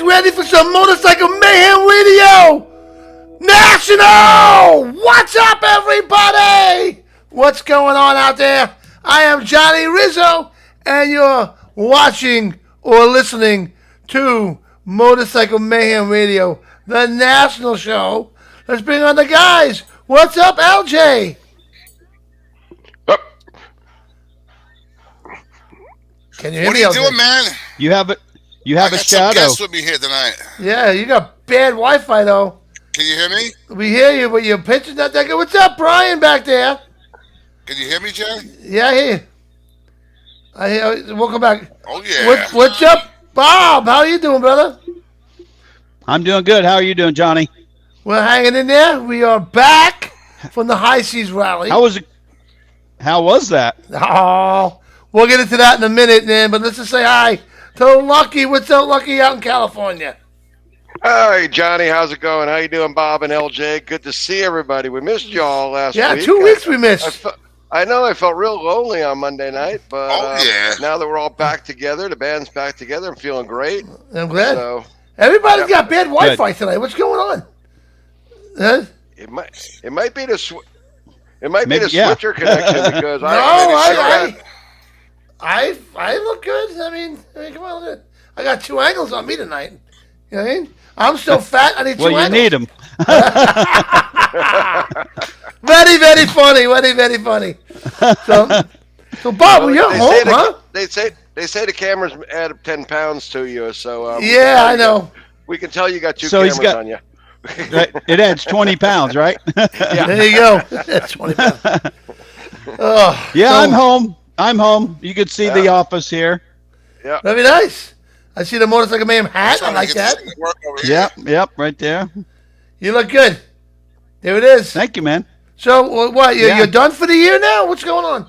ready for some Motorcycle Mayhem Radio National! What's up, everybody? What's going on out there? I am Johnny Rizzo, and you're watching or listening to Motorcycle Mayhem Radio, the national show. Let's bring on the guys. What's up, LJ? Up. Can you hear What me, are you LJ? doing, man? You have a I got some shadow. guests with me here tonight. Yeah, you got bad Wi-Fi, though. Can you hear me? We hear you, but your picture's not that good. What's up, Brian, back there? Can you hear me, Jay? Yeah, I hear you. I hear. Welcome back. Oh, yeah. What's up, Bob? How you doing, brother? I'm doing good. How are you doing, Johnny? We're hanging in there. We are back from the High Seas Rally. How was it? How was that? Oh, we'll get into that in a minute, man. But let's just say hi to Lucky. What's up, Lucky, out in California? Hi, Johnny. How's it going? How you doing, Bob and LJ? Good to see everybody. We missed y'all last week. Yeah, 2 weeks we missed. I know I felt real lonely on Monday night, but now that we're all back together, the band's back together, I'm feeling great. I'm glad. So, everybody's got bad Wi-Fi tonight. What's going on? Huh? it might be the Maybe, switcher connection because I look good. I mean, come on, look at. I got 2 angles on me tonight. You know what I mean? I'm still fat. I need 2 angles. Well, you need them. Very, very funny. Very, very funny. So Bob, you're home, huh? They say the cameras add 10 pounds to you, so yeah, I know. We can tell you got 2 So he's cameras got- on you. Right? It adds 20 pounds, right? Yeah. There you go. That's 20 pounds. Oh, Yeah, so- I'm home. I'm home. You could see the office here. Yeah. That'd be nice. I see the Motorcycle Mayhem hat. I like that. Yep, right there. You look good. There it is. Thank you, man. So, what, you're done for the year now? What's going on?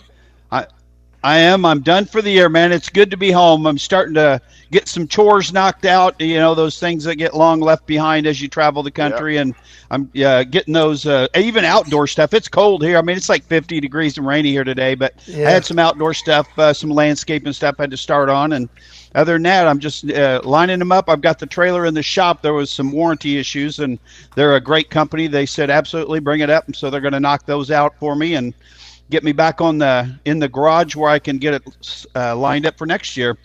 I am. I'm done for the year, man. It's good to be home. I'm starting to get some chores knocked out. You know, those things that get long left behind as you travel the country. And I'm getting those, even outdoor stuff. It's cold here. I mean, it's like 50 degrees and rainy here today. But I had some outdoor stuff, some landscaping stuff I had to start on. And other than that, I'm just lining them up. I've got the trailer in the shop. There was some warranty issues, and they're a great company. They said, absolutely, bring it up. And so they're going to knock those out for me and get me back in the garage where I can get it lined up for next year.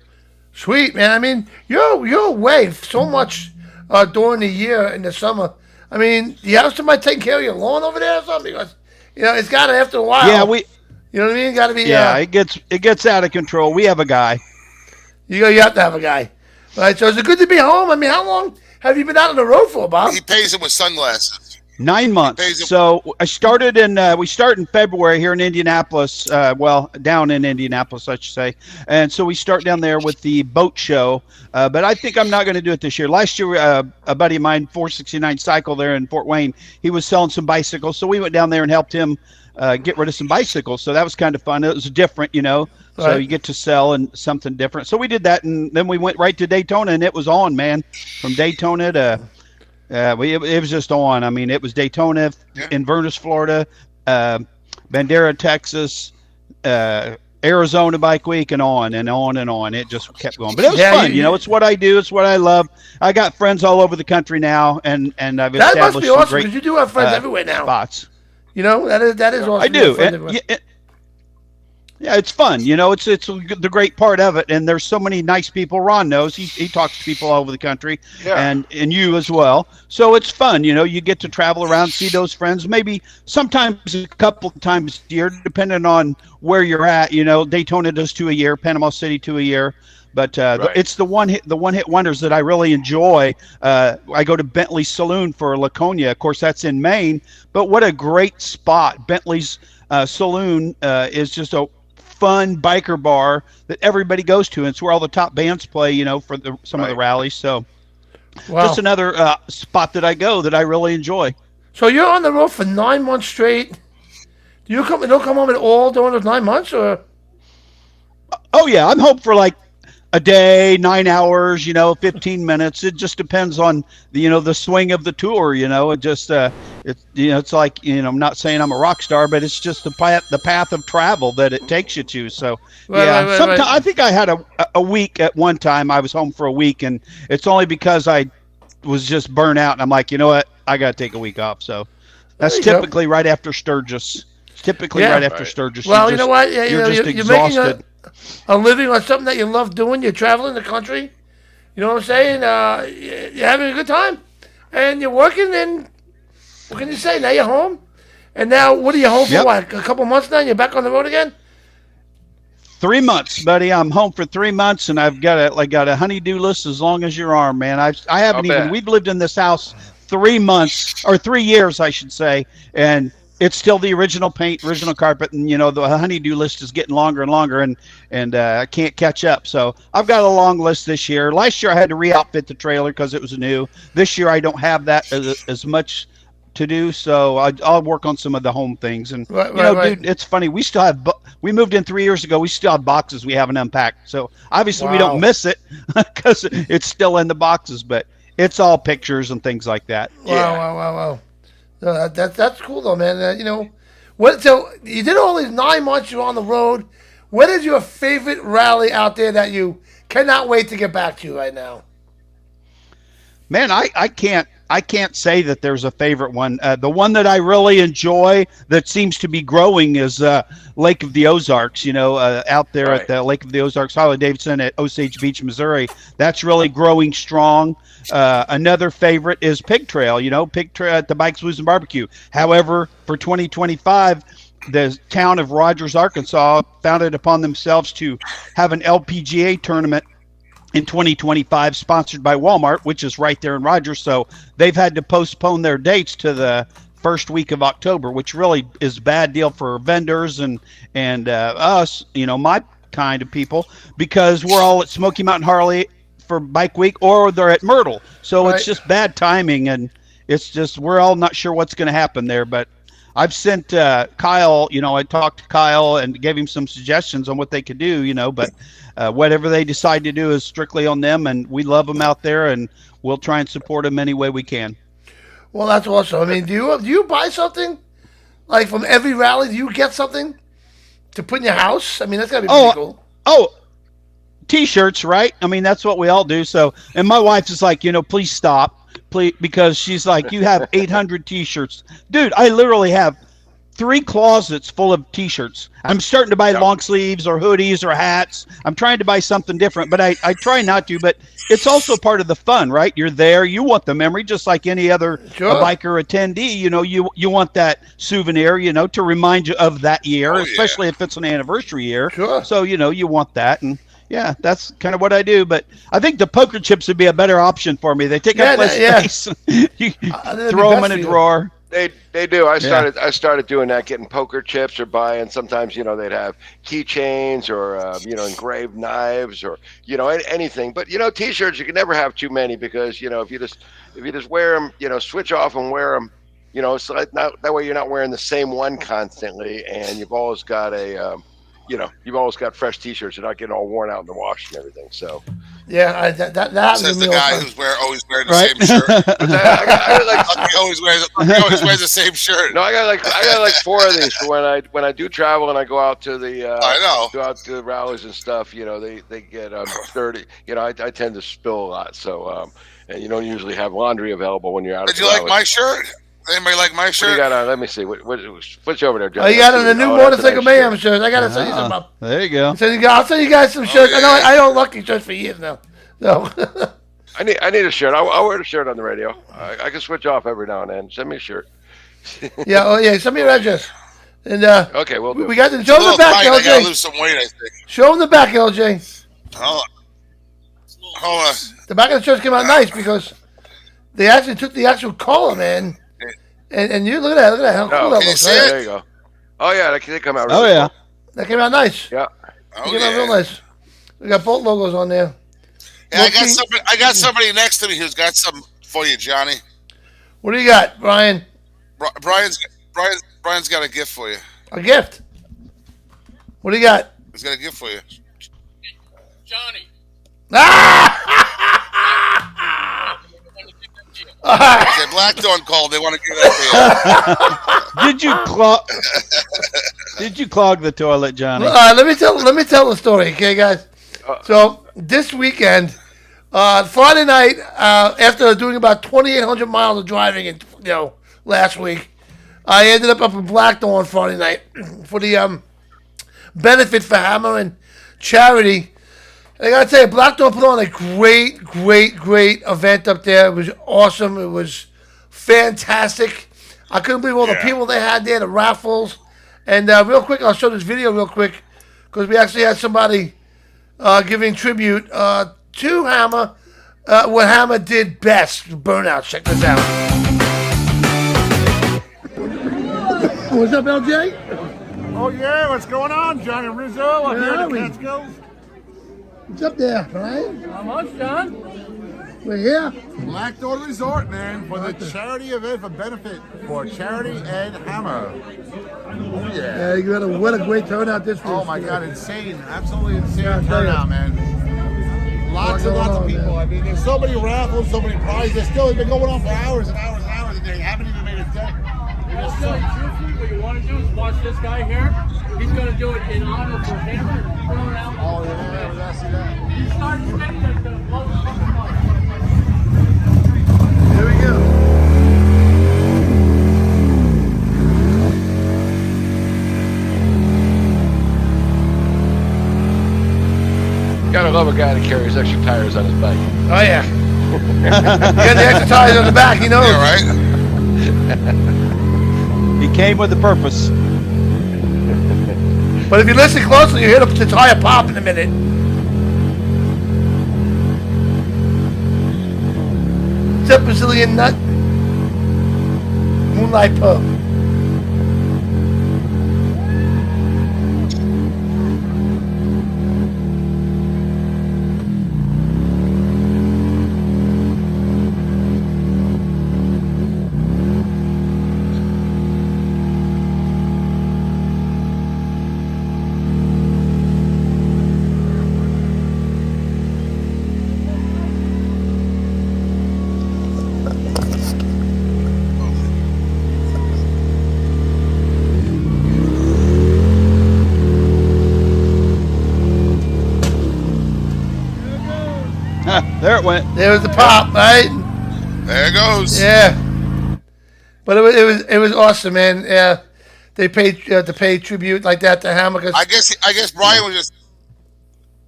Sweet, man. I mean, you're away so much during the year in the summer. I mean, do you have somebody taking care of your lawn over there or something? Because, it's got to, after a while. Yeah, you know what I mean? Got to be. Yeah, it gets out of control. We have a guy. You have to have a guy. All right, so is it good to be home? I mean, how long have you been out on the road for, Bob? He pays him with sunglasses. 9 months. So I started we start in February here in Indianapolis, down in Indianapolis, I should say. And so we start down there with the boat show. But I think I'm not going to do it this year. Last year, a buddy of mine, 469 Cycle there in Fort Wayne, he was selling some bicycles. So we went down there and helped him get rid of some bicycles. So that was kind of fun. It was different, So you get to sell and something different. So we did that, and then we went right to Daytona, and it was on, man. From Daytona to it was just on. I mean, it was Daytona, Inverness, Florida, Bandera, Texas, Arizona Bike Week, and on and on and on. It just kept going. But it was fun. It's what I do. It's what I love. I got friends all over the country now, and I've established that must be awesome great because you do have friends everywhere now. Spots. That is awesome. I do. Yeah, it's fun. It's the great part of it. And there's so many nice people. Ron knows. He talks to people all over the country, and you as well. So it's fun. You get to travel around, see those friends. Maybe sometimes a couple of times a year, depending on where you're at. Daytona does 2 a year, Panama City 2 a year. But it's the one hit wonders that I really enjoy. I go to Bentley's Saloon for Laconia. Of course, that's in Maine. But what a great spot! Bentley's Saloon is just a fun biker bar that everybody goes to, and it's where all the top bands play, for some of the rallies. So just another spot that I go that I really enjoy. So you're on the road for 9 months straight. Don't come home at all during those 9 months, or? Oh yeah, I'm home for like a day, 9 hours, 15 minutes. It just depends on the swing of the tour. It just it's it's like I'm not saying I'm a rock star, but it's just the path of travel that it takes you to. So sometimes I think I had a week at one time. I was home for a week, and it's only because I was just burnt out, and I'm like, you know what, I got to take a week off. So that's typically right after Sturgis. Right after Sturgis. Well, you know what? Yeah, you're just exhausted. You're making a living on something that you love doing. You're traveling the country. You know what I'm saying? You're having a good time, and you're working. And what can you say? Now you're home, and now what are you home for? What, a couple months now? And you're back on the road again? 3 months, buddy. I'm home for 3 months, and I've got a honey-do list as long as your arm, man. I haven't even. We've lived in this house 3 months or 3 years, I should say, and it's still the original paint, original carpet, and the honey-do list is getting longer and longer, and I can't catch up. So I've got a long list this year. Last year I had to re-outfit the trailer because it was new. This year I don't have that as much to do, so I'll work on some of the home things. And dude, it's funny. We still have. We moved in 3 years ago. We still have boxes we haven't unpacked. So obviously we don't miss it because it's still in the boxes, but it's all pictures and things like that. Wow. No, that's cool though, man. What? So you did all these 9 months. You're on the road. What is your favorite rally out there that you cannot wait to get back to right now? Man, I can't say that there's a favorite one. The one that I really enjoy that seems to be growing is Lake of the Ozarks. Out there at the Lake of the Ozarks, Harley-Davidson at Osage Beach, Missouri. That's really growing strong. Another favorite is Pig Trail. Pig Trail at the Bikes, Blues, and Barbecue. However, for 2025, the town of Rogers, Arkansas, found it upon themselves to have an LPGA tournament in 2025, sponsored by Walmart, which is right there in Rogers. So they've had to postpone their dates to the first week of October, which really is a bad deal for vendors and us, my kind of people, because we're all at Smoky Mountain Harley for Bike Week, or they're at Myrtle. So it's just bad timing, and it's just we're all not sure what's going to happen there. But I've sent Kyle, I talked to Kyle and gave him some suggestions on what they could do, but whatever they decide to do is strictly on them, and we love them out there, and we'll try and support them any way we can. Well, that's awesome. I mean, do you buy something like from every rally? Do you get something to put in your house? I mean, that's gotta be pretty cool. Oh, T-shirts, right? I mean, that's what we all do. So, and my wife is like, please stop. Please, because she's like, you have 800 T-shirts. Dude, I literally have 3 closets full of T-shirts. I'm starting to buy long sleeves or hoodies or hats. I'm trying to buy something different, but I try not to. But it's also part of the fun, right? You're there. You want the memory just like any other biker attendee. You want that souvenir, to remind you of that year, especially if it's an anniversary year. Sure. So, you want that. And yeah, that's kind of what I do, but I think the poker chips would be a better option for me. They take up less space. You throw them in a drawer. They do. I started doing that, getting poker chips or buying. Sometimes they'd have keychains or engraved knives or anything. But T-shirts you can never have too many because if you just wear them, switch off and wear them. So that way you're not wearing the same one constantly, and you've always got you've always got fresh T-shirts. You're not getting all worn out in the wash and everything. So, yeah, that happens says to me. The guy who's always wearing the same shirt. He always wears the same shirt. No, I got like 4 of these for when I do travel and I go out to the go out to the rallies and stuff. They get dirty. I tend to spill a lot. So and you don't usually have laundry available when you're out. Did you like my shirt? Anybody like my shirt? What you got on? Let me see. Switch over there, John. Oh, you got on the new Motorcycle Mayhem shirt. I got to send you some up. There you go. I'll send you guys some shirts. I own Lucky shirts for years now. So I need a shirt. I'll wear the shirt on the radio. I can switch off every now and then. Send me a shirt. Yeah. Send me your address. And okay, we'll do. We got to show them the back, LJ. I gotta lose some weight, I think. Show them the back, LJ. Hold on. The back of the shirts came out nice because they actually took the actual collar, man. And you look at that. How cool that looks, right? There you go. Oh yeah, they come out. Really cool. That came out nice. Yeah. They came out real nice. We got both logos on there. Yeah, I got somebody next to me who's got something for you, Johnny. What do you got, Brian? Brian's got a gift for you. A gift? What do you got? He's got a gift for you. Johnny. Ah! I said, Black Thorne called. They want to give that to you. Did you clog the toilet, Johnny? Let me tell the story, okay, guys. So this weekend, Friday night, after doing about 2,800 miles of driving, last week, I ended up in Black Thorne Friday night for the benefit for Hammer and charity. And I gotta tell you, Black Thorne put on a great event up there. It was awesome. It was fantastic. I couldn't believe all the people they had there, the raffles. And real quick, I'll show this video real quick because we actually had somebody giving tribute to Hammer, what Hammer did best, Burnout. Check this out. What's up, LJ? Oh yeah, what's going on, Johnny Rizzo? I'm here in the Catskills. What's up there, Brian? How much, John? We're here. Black Thorne Resort, man, for the charity event for benefit for Charity and Hammer. Oh yeah. Yeah, what a great turnout this was. Oh my God, insane, absolutely insane turnout, man. Lots and lots of people. I mean, there's so many raffles, so many prizes. It's been going on for hours and hours and hours, and they haven't even made a dent. I'll tell you truthfully, what you want to do is watch this guy here. He's going to do it in honor for Hammer and throw it out. Oh yeah, I see that. He started spinning the lowest fucking Here we go. Gotta love a guy that carries extra tires on his bike. Oh yeah. You got the extra tires on the back, you know. Yeah, right? He came with a purpose. But if you listen closely, you hear the tire pop in a minute. What's up, Brazilian nut? Moonlight Pub. There it went. There was the pop, right? There it goes. Yeah. But it was awesome, man. Yeah. They paid to pay tribute like that to Hammer. I guess Brian was just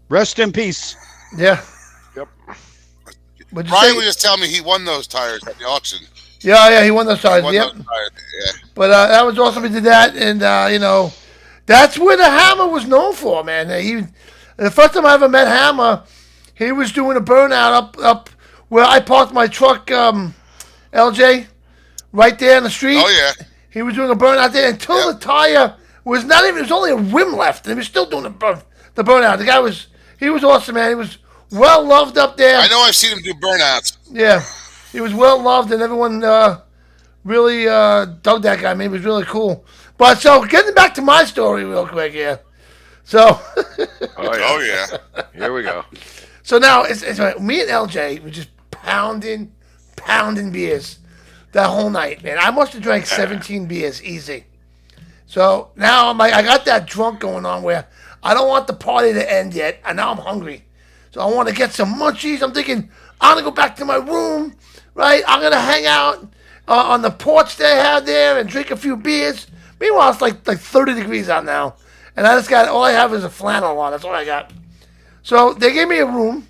Rest in peace. Yeah. Yep. What'd you Brian say? was just telling me he won those tires at the auction. Yeah, he won those He tires. won Yep. those tires. Yeah. But that was awesome. He did that, and that's where the Hammer was known for, man. The first time I ever met Hammer, he was doing a burnout up where I parked my truck, LJ, right there in the street. Oh yeah. He was doing a burnout there until the tire was not even. There was only a rim left, and he was still doing the burnout. The guy was awesome, man. He was well loved up there. I know I've seen him do burnouts. Yeah, he was well loved, and everyone really dug that guy. Man, he was really cool. But so getting back to my story real quick here. So. Oh yeah. Here we go. So now it's me and LJ were just pounding beers that whole night, man. I must have drank 17 beers easy. So now I'm like, I got that drunk going on where I don't want the party to end yet, and now I'm hungry. So I want to get some munchies. I'm thinking I'm gonna go back to my room, right? I'm gonna hang out on the porch they have there and drink a few beers. Meanwhile, it's like 30 degrees out now, and I just got all I have is a flannel on. That's all I got. So they gave me a room.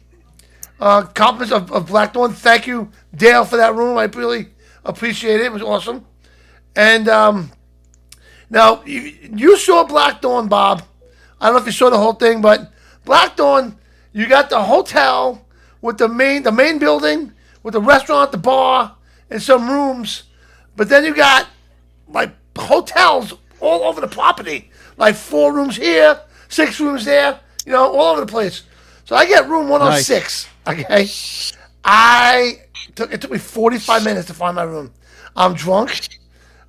Compliments of Black Thorne. Thank you, Dale, for that room. I really appreciate it. It was awesome. And now you saw Black Thorne, Bob. I don't know if you saw the whole thing, but Black Thorne, you got the hotel with the main building with the restaurant, the bar, and some rooms. But then you got like hotels all over the property, like 4 rooms here, 6 rooms there. All over the place. So I get room 106. Nice. Okay. It took me 45 minutes to find my room. I'm drunk,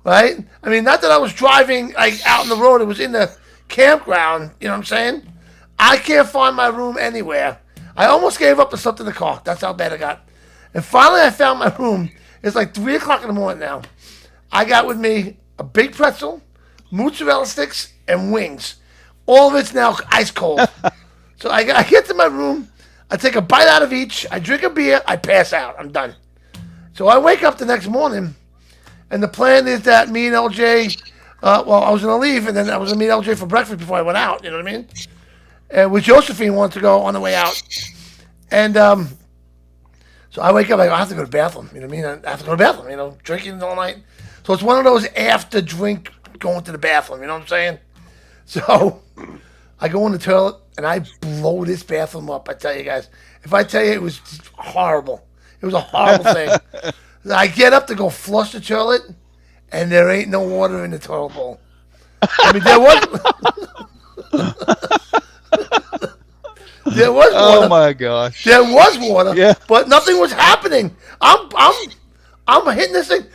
right? I mean, not that I was driving like out on the road. It was in the campground. You know what I'm saying? I can't find my room anywhere. I almost gave up and slept in the car. That's how bad it got. And finally, I found my room, It's like 3 o'clock in the morning now. I got with me a big pretzel, mozzarella sticks, and wings. All of it's now ice cold. So I get to my room. I take a bite out of each. I drink a beer. I pass out. I'm done. So I wake up the next morning, and the plan is that me and LJ, I was going to leave, and then I was going to meet LJ for breakfast before I went out. You know what I mean? And with Josephine wanted to go on the way out. And so I wake up, I have to go to the bathroom. You know what I mean? I have to go to the bathroom, drinking all night. So it's one of those after drink going to the bathroom. You know what I'm saying? So I go in the toilet, and I blow this bathroom up, I tell you guys. If I tell you, it was horrible. It was a horrible thing. I get up to go flush the toilet, and there ain't no water in the toilet bowl. I mean, there was... There was water. Oh my gosh. There was water, Yeah. but nothing was happening. I'm hitting this thing.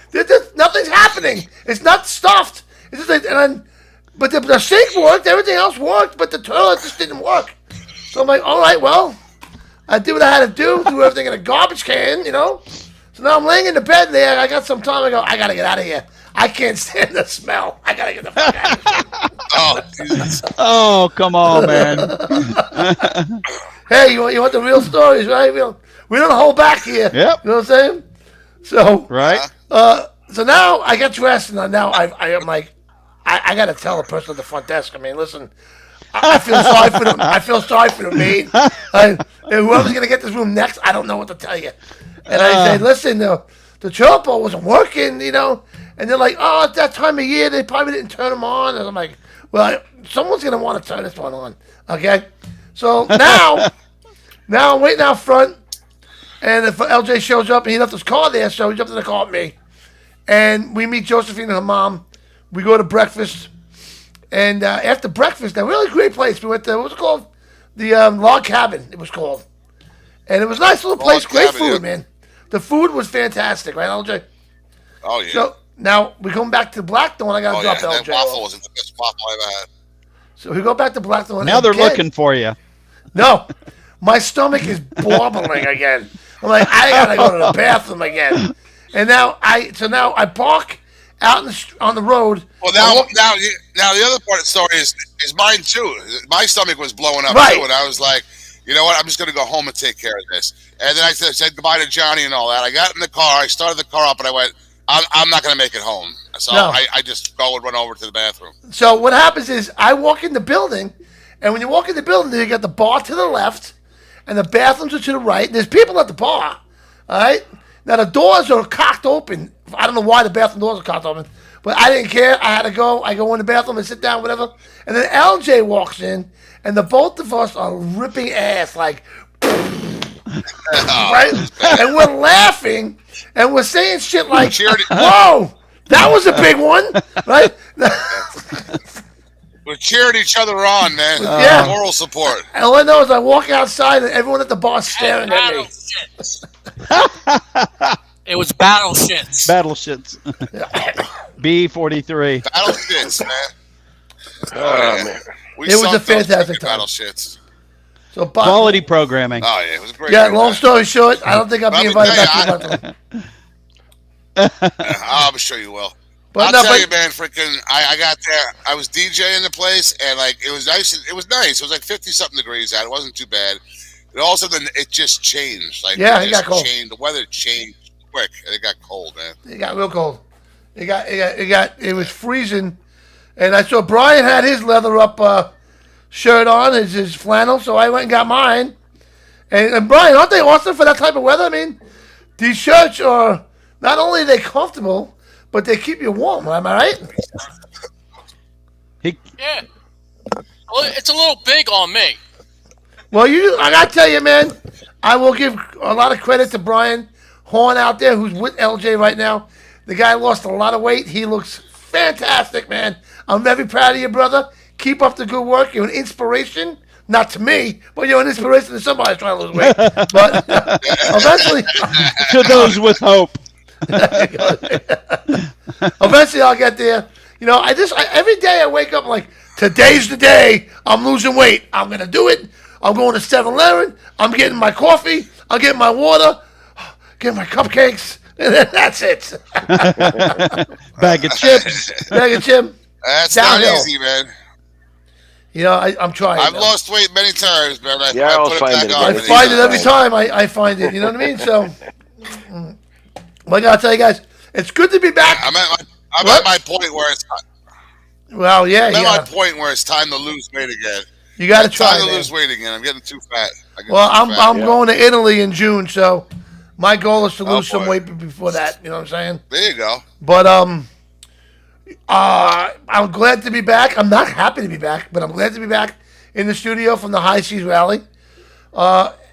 Nothing's happening. It's not stuffed. It's just like, but the sink worked. Everything else worked, but the toilet just didn't work. So I'm like, all right, well, I did what I had to do everything in a garbage can, So now I'm laying in the bed there. I got some time. I go, I gotta get out of here. I can't stand the smell. I gotta get the fuck out of here. Oh, Jesus. Oh, come on, man. Hey, you want the real stories, right? We don't hold back here. Yep. You know what I'm saying? So Right? So now I get dressed, and now I'm like, I got to tell the person at the front desk. I mean, listen, I feel sorry for them. I feel sorry for the maid. And whoever's gonna get this room next, I don't know what to tell you. And I say, listen, the toilet bowl wasn't working, And they're like, oh, at that time of year, they probably didn't turn them on. And I'm like, well, someone's gonna want to turn this one on, okay? So now I'm waiting out front, and if LJ shows up and he left his car there, so he jumped in the car with me, and we meet Josephine and her mom. We go to breakfast, and after breakfast, a really great place. We went to, what was it called? The Log Cabin, it was called. And it was a nice little place, great Cabin, food, yeah. man. The food was fantastic, right, LJ? Oh, yeah. So now we come back to Black Thorne. I got to drop That LJ. waffle off. was the best waffle I ever had. So we go back to Black Thorne. Now they're again. looking for you. No, my stomach is bubbling again. I'm like, I gotta go to the bathroom again. And now I park out on the road. Well, now the other part of the story is mine too. My stomach was blowing up Right. too, and I was like, you know what? I'm just gonna go home and take care of this. And then I said goodbye to Johnny and all that. I got in the car. I started the car up, and I went, I'm not gonna make it home. So No. I just go and run over to the bathroom. So what happens is I walk in the building, and when you walk in the building, you got the bar to the left, and the bathrooms are to the right. And there's people at the bar. All right. Now the doors are cocked open. I don't know why the bathroom doors are cocked open, but I didn't care. I had to go. I go in the bathroom and sit down, whatever. And then LJ walks in, and the both of us are ripping ass like, right? And we're laughing, and we're saying shit like, "Whoa, that was a big one," right? We're cheering each other on, man. Yeah. Moral support. And all I know is I walk outside, and everyone at the bar staring at me. It was battle shits. Battle shits. B-43. Battle shits, man. Oh, man. We It was sunk a those fantastic freaking time. battle shits. So, Bob, Quality programming. Oh yeah, it was a great. yeah. great Long time. story short, I don't think I'll be Let me invited tell back to the I'm sure you will. But I'll no, tell but you, man. Freaking, I got there. I was DJing the place, and like it was nice. It was nice. It was like 50-something degrees out. It wasn't too bad. And all of a sudden, it just changed. Like Yeah, it just got cold. changed. The weather changed quick, and it got cold, man. it got real cold. It was freezing, and I saw Brian had his leather up shirt on, his flannel. So I went and got mine. And Brian, aren't they awesome for that type of weather? I mean, these shirts are not only are they comfortable, but they keep you warm. Am I right? Yeah. Well, it's a little big on me. Well, I gotta tell you, man, I will give a lot of credit to Brian Horn out there, who's with LJ right now. The guy lost a lot of weight. He looks fantastic, man. I'm very proud of you, brother. Keep up the good work. You're an inspiration, not to me, but you're an inspiration to somebody trying to lose weight. But eventually, To those with hope. eventually I'll get there. Every day I wake up like, today's the day. I'm losing weight. I'm gonna do it. I'm going to 7-Eleven. I'm getting my coffee. I'm getting my water. Getting my cupcakes. And then that's it. Bag of chips. Bag of chip. That's Downhill. not easy, man. You know, I'm trying. I've lost weight many times, man. I I'll put find it it back again. on. I find it every time. I find it. You know what I mean? So, well, I gotta tell you guys, it's good to be back. I'm at my point where it's. Well, yeah, I'm at yeah. my point where it's time to lose weight again. You got to try. Time to Man. lose weight again. I'm getting too fat. Well, I'm going to Italy in June, so my goal is to lose some boy. weight before that. You know what I'm saying? There you go. But I'm glad to be back. I'm not happy to be back, but I'm glad to be back in the studio from the High Seas Rally.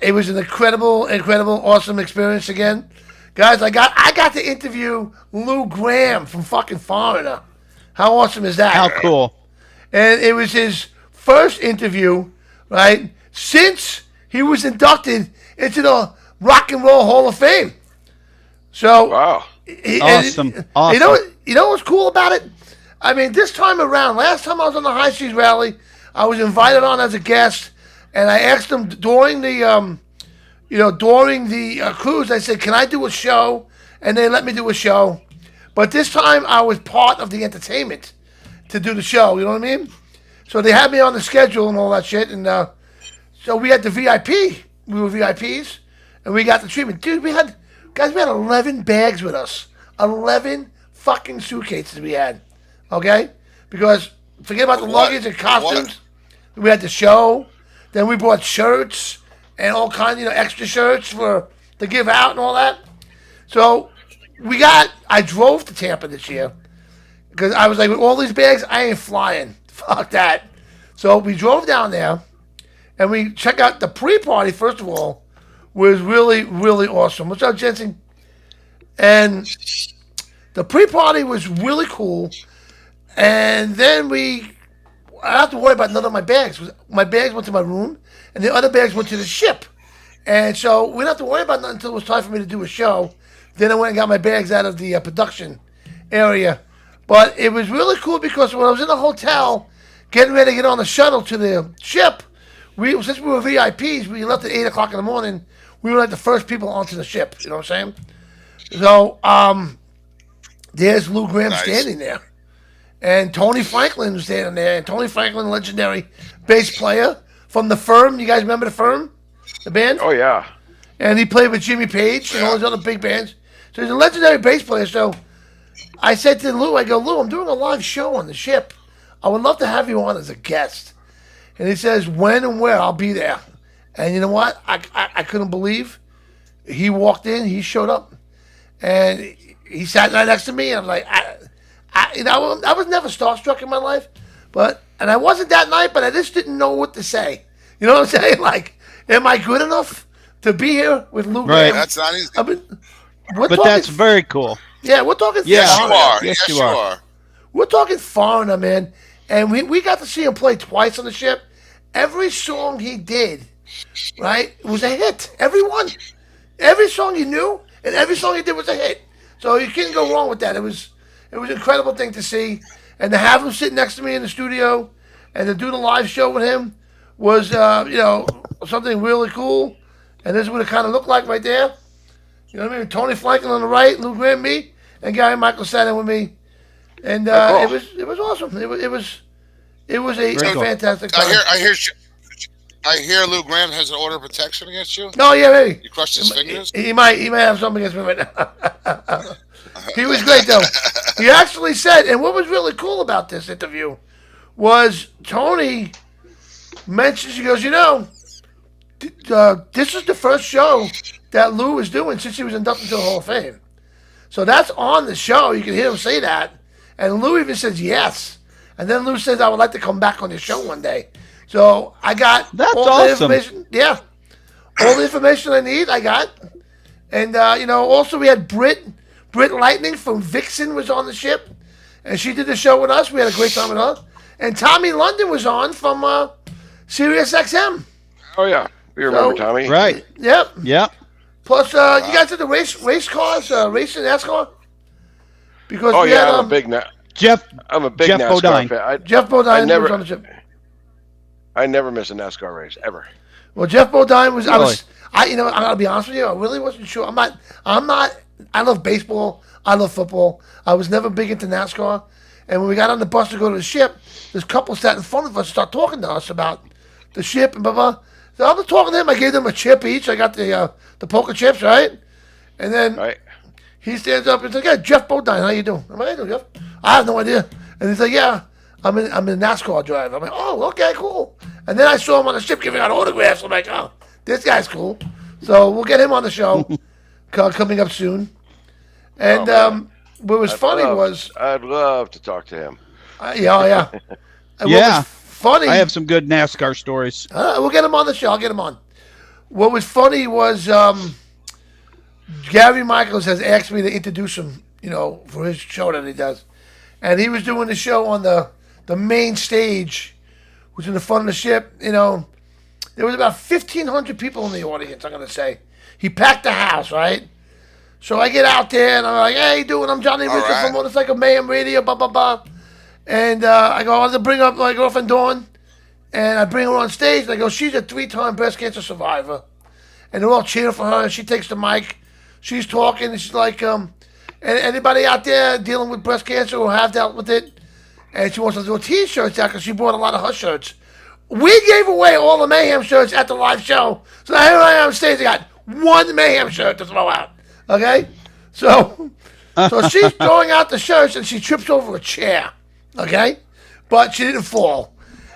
It was an incredible, awesome experience again, guys. I got to interview Lou Graham from fucking Foreigner. How awesome is that? How cool. And it was his first interview, right, since he was inducted into the Rock and Roll Hall of Fame. So, Wow. Awesome. You know what's cool about it? I mean, this time around, last time I was on the High Seas Rally, I was invited on as a guest, and I asked them during the cruise. I said, "Can I do a show?" And they let me do a show. But this time, I was part of the entertainment to do the show. You know what I mean? So they had me on the schedule and all that shit, and so we had the VIP. We were VIPs, and we got the treatment. Dude, we had 11 bags with us. 11 fucking suitcases we had. Okay? Because forget about the luggage and costumes. We had the show. Then we brought shirts and all kinds of extra shirts to give out and all that. So I drove to Tampa this year because I was like, with all these bags, I ain't flying. Fuck that. So we drove down there and we checked out the pre-party. First of all, was really, really awesome. What's up, Jensen? And the pre-party was really cool. And then I don't have to worry about none of my bags. My bags went to my room, and the other bags went to the ship. And so we didn't have to worry about nothing until it was time for me to do a show. Then I went and got my bags out of the production area. But it was really cool because when I was in the hotel, getting ready to get on the shuttle to the ship, since we were VIPs, we left at 8 o'clock in the morning. We were like the first people onto the ship. You know what I'm saying? So there's Lou Graham standing there. And Tony Franklin was standing there. And Tony Franklin, legendary bass player from The Firm. You guys remember The Firm? The band? Oh, yeah. And he played with Jimmy Page and all these other big bands. So he's a legendary bass player. So I said to Lou, Lou, I'm doing a live show on the ship. I would love to have you on as a guest. And he says, when and where? I'll be there. And you know what? I couldn't believe. He walked in, he showed up. And he sat right next to me. And I'm like, I was never starstruck in my life. And I wasn't that night, but I just didn't know what to say. You know what I'm saying? Like, am I good enough to be here with Lou Graham? That's not easy. But that's very cool. Yeah, we're talking Yes, Foreigner. you are. Yes, Yes, you you are. are. We're talking Foreigner, man. And we got to see him play twice on the ship. Every song he did, right, was a hit. Every one. Every song he knew and every song he did was a hit. So you couldn't go wrong with that. It was an incredible thing to see. And to have him sit next to me in the studio and to do the live show with him was, something really cool. And this is what it kind of looked like right there. You know what I mean? Tony Franklin on the right, Lou Graham, me, and Gary Michael sat in with me. And cool. it was awesome. It was a Very cool. fantastic time. I hear Lou Graham has an order of protection against you. No, yeah, maybe. You crushed his fingers. He might have something against me right now. He was great though. He actually said, and what was really cool about this interview was Tony mentions, he goes, this is the first show that Lou was doing since he was inducted to the Hall of Fame. So that's on the show. You can hear him say that. And Lou even says yes. And then Lou says, I would like to come back on your show one day. So I got That's all the awesome. information. Yeah. All the information I need, I got. And, also we had Britt Lightning from Vixen was on the ship. And she did the show with us. We had a great time with her. And Tommy London was on from Sirius XM. Oh, yeah. We remember Tommy. Right. Yep. Yep. Plus, you guys did the race cars, racing NASCAR? Because Oh, we yeah. had, I'm a big Jeff NASCAR Bodine. fan. Jeff Bodine never- was on the ship. I never miss a NASCAR race, ever. Well, Jeff Bodine was. Really? I gotta be honest with you. I really wasn't sure. I'm not I love baseball. I love football. I was never big into NASCAR. And when we got on the bus to go to the ship, this couple sat in front of us, start talking to us about the ship and blah blah. So I was talking to him. I gave them a chip each. I got the poker chips, right? And then Right. he stands up and says, "Yeah, Jeff Bodine, how you doing?" I'm like, "How you doing, Jeff?" I have no idea. And he's like, "Yeah, I'm a NASCAR driver." I'm like, "Oh, okay, cool." And then I saw him on the ship giving out autographs. I'm like, "Oh, this guy's cool." So we'll get him on the show coming up soon. And what was funny was, I'd love to talk to him. yeah. And Yeah. what was funny, I have some good NASCAR stories. we'll get him on the show. I'll get him on. What was funny was Gary Michaels has asked me to introduce him, for his show that he does. And he was doing the show on the main stage, which was in the front of the ship. There was about 1,500 people in the audience, I'm going to say. He packed the house, right? So I get out there, and I'm like, "Hey, how you doing? I'm Johnny Richard right. from Motorcycle Mayhem Radio, blah, blah, blah." And I go, "I want to bring up my girlfriend, Dawn." And I bring her on stage, and I go, "She's a 3-time breast cancer survivor." And they're all cheering for her, and she takes the mic. She's talking, and she's like, "Anybody out there dealing with breast cancer or have dealt with it?" And she wants to do a T-shirts out because she bought a lot of her shirts. We gave away all the Mayhem shirts at the live show. So now here I am on stage. I got one Mayhem shirt to throw out. Okay? So she's throwing out the shirts, and she trips over a chair. Okay? But she didn't fall.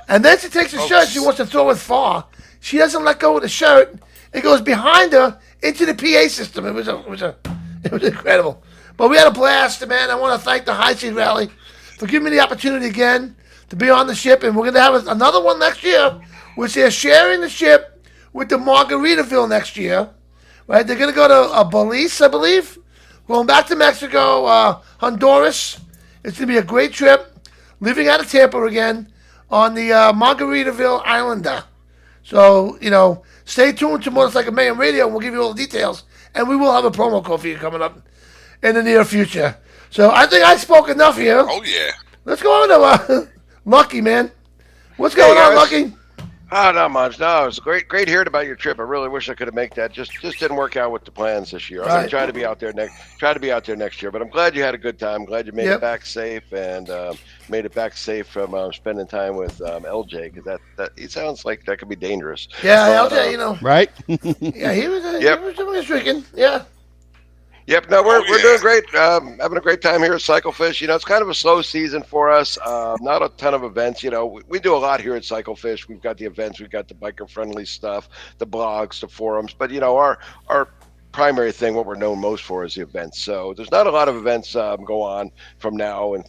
And then she takes the shirt. She wants to throw it far. She doesn't let go of the shirt. It goes behind her into the PA system. It was incredible. But we had a blast, man. I want to thank the High Seas Rally for giving me the opportunity again to be on the ship. And we're going to have another one next year, which they're sharing the ship with the Margaritaville next year. Right? They're going to go to Belize, I believe. Going back to Mexico, Honduras. It's going to be a great trip. Living out of Tampa again on the Margaritaville Islander. So, stay tuned to Motorcycle Mayhem Radio, and we'll give you all the details. And we will have a promo code for you coming up in the near future. So I think I spoke enough here. Oh yeah. Let's go on to Lucky, man. What's going on, Lucky? Oh, not much. No, it was great hearing about your trip. I really wish I could have made that. Just didn't work out with the plans this year. I'm gonna try to be out there next year. But I'm glad you had a good time. Glad you made it back safe and made it back safe from spending time with LJ, because that it sounds like that could be dangerous. Yeah, LJ, Right? Yeah, he was doing his drinking. Yeah. Yep. No, we're doing great. Having a great time here at Cyclefish. It's kind of a slow season for us. Not a ton of events. We do a lot here at Cyclefish. We've got the events. We've got the biker friendly stuff, the blogs, the forums. But our primary thing, what we're known most for, is the events. So there's not a lot of events go on from now and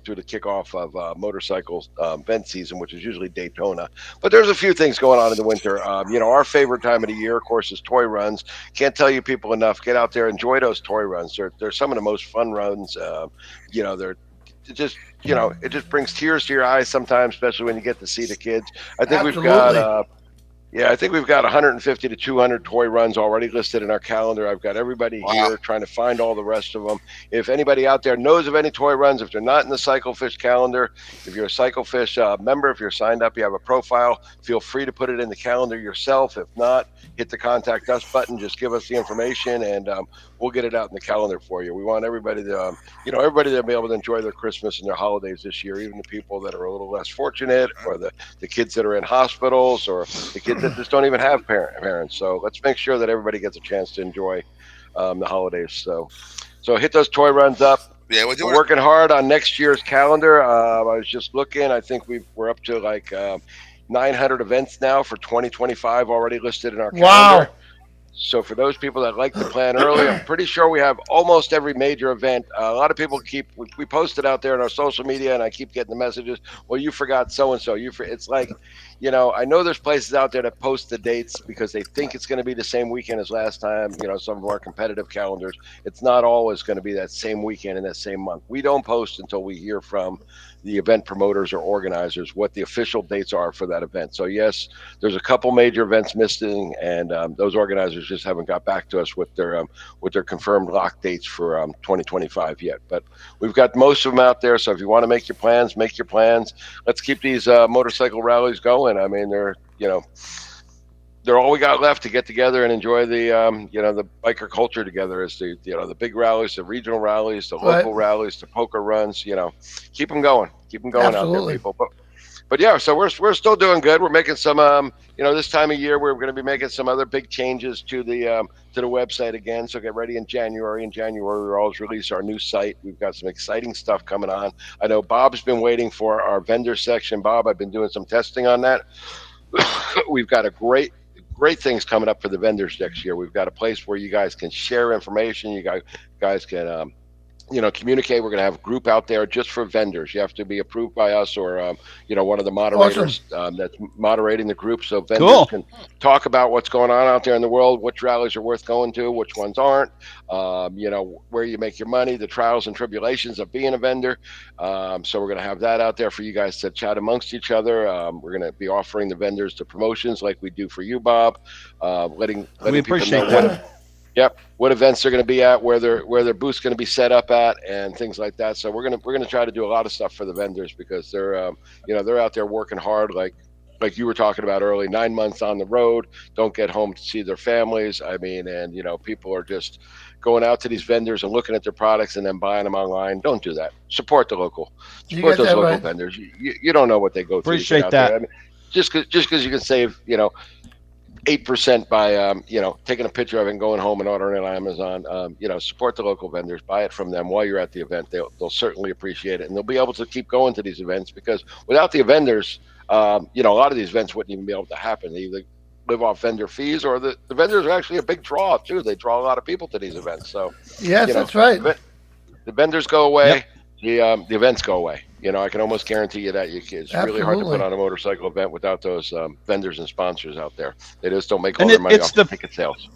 through the kickoff of motorcycle event season, which is usually Daytona. But there's a few things going on in the winter. Our favorite time of the year, of course, is toy runs. Can't tell you people enough. Get out there, enjoy those toy runs. They're some of the most fun runs. They're just it just brings tears to your eyes sometimes, especially when you get to see the kids. I think we've got 150 to 200 toy runs already listed in our calendar. I've got everybody here trying to find all the rest of them. If anybody out there knows of any toy runs, if they're not in the Cyclefish calendar, if you're a Cyclefish member, if you're signed up, you have a profile, feel free to put it in the calendar yourself. If not, hit the contact us button. Just give us the information, and we'll get it out in the calendar for you. We want everybody to, everybody to be able to enjoy their Christmas and their holidays this year, even the people that are a little less fortunate, or the kids that are in hospitals, or the kids that just don't even have parents. So let's make sure that everybody gets a chance to enjoy the holidays. So hit those toy runs up. Yeah, we're working hard on next year's calendar. I was just looking. I think we're up to like 900 events now for 2025 already listed in our calendar. Wow. So for those people that like to plan early, I'm pretty sure we have almost every major event. A lot of people we post it out there in our social media, and I keep getting the messages, well, you forgot so-and-so. It's like, I know there's places out there that post the dates because they think it's going to be the same weekend as last time. Some of our competitive calendars, it's not always going to be that same weekend in that same month. We don't post until we hear from the event promoters or organizers what the official dates are for that event. So yes, there's a couple major events missing, and those organizers just haven't got back to us with their confirmed lock dates for 2025 yet. But we've got most of them out there. So if you want to make your plans, make your plans. Let's keep these motorcycle rallies going. I mean, they're they're all we got left to get together and enjoy the the biker culture together. Is the big rallies, the regional rallies, the local rallies, the poker runs. Keep them going Absolutely. out there, people. But yeah, so we're still doing good. We're making some this time of year we're going to be making some other big changes to the website again. So get ready in January. In January we'll always release our new site. We've got some exciting stuff coming on. I know Bob's been waiting for our vendor section. Bob, I've been doing some testing on that. We've got a great things coming up for the vendors next year. We've got a place where you guys can share information. You guys can communicate. We're going to have a group out there just for vendors. You have to be approved by us or one of the moderators that's moderating the group, so vendors can talk about what's going on out there in the world, which rallies are worth going to, which ones aren't, where you make your money, the trials and tribulations of being a vendor. So we're going to have that out there for you guys to chat amongst each other. We're going to be offering the vendors the promotions like we do for you, Bob, letting we people appreciate know that. what events they're going to be at, where their booth's going to be set up at, and things like that. So we're going to try to do a lot of stuff for the vendors because they're they're out there working hard, like you were talking about early, 9 months on the road, don't get home to see their families. I mean, and people are just going out to these vendors and looking at their products and then buying them online. Don't do that. Support those local vendors. You don't know what they go through. Appreciate that. I mean, just because you can save 8% by taking a picture of it and going home and ordering it on Amazon. Support the local vendors, buy it from them while you're at the event. They'll certainly appreciate it, and they'll be able to keep going to these events because without the vendors, a lot of these events wouldn't even be able to happen. They either live off vendor fees, or the vendors are actually a big draw too. They draw a lot of people to these events. So yes, that's right. The vendors go away. Yep. The events go away. I can almost guarantee you that it's really hard to put on a motorcycle event without those vendors and sponsors out there. They just don't make all their money off the ticket sales.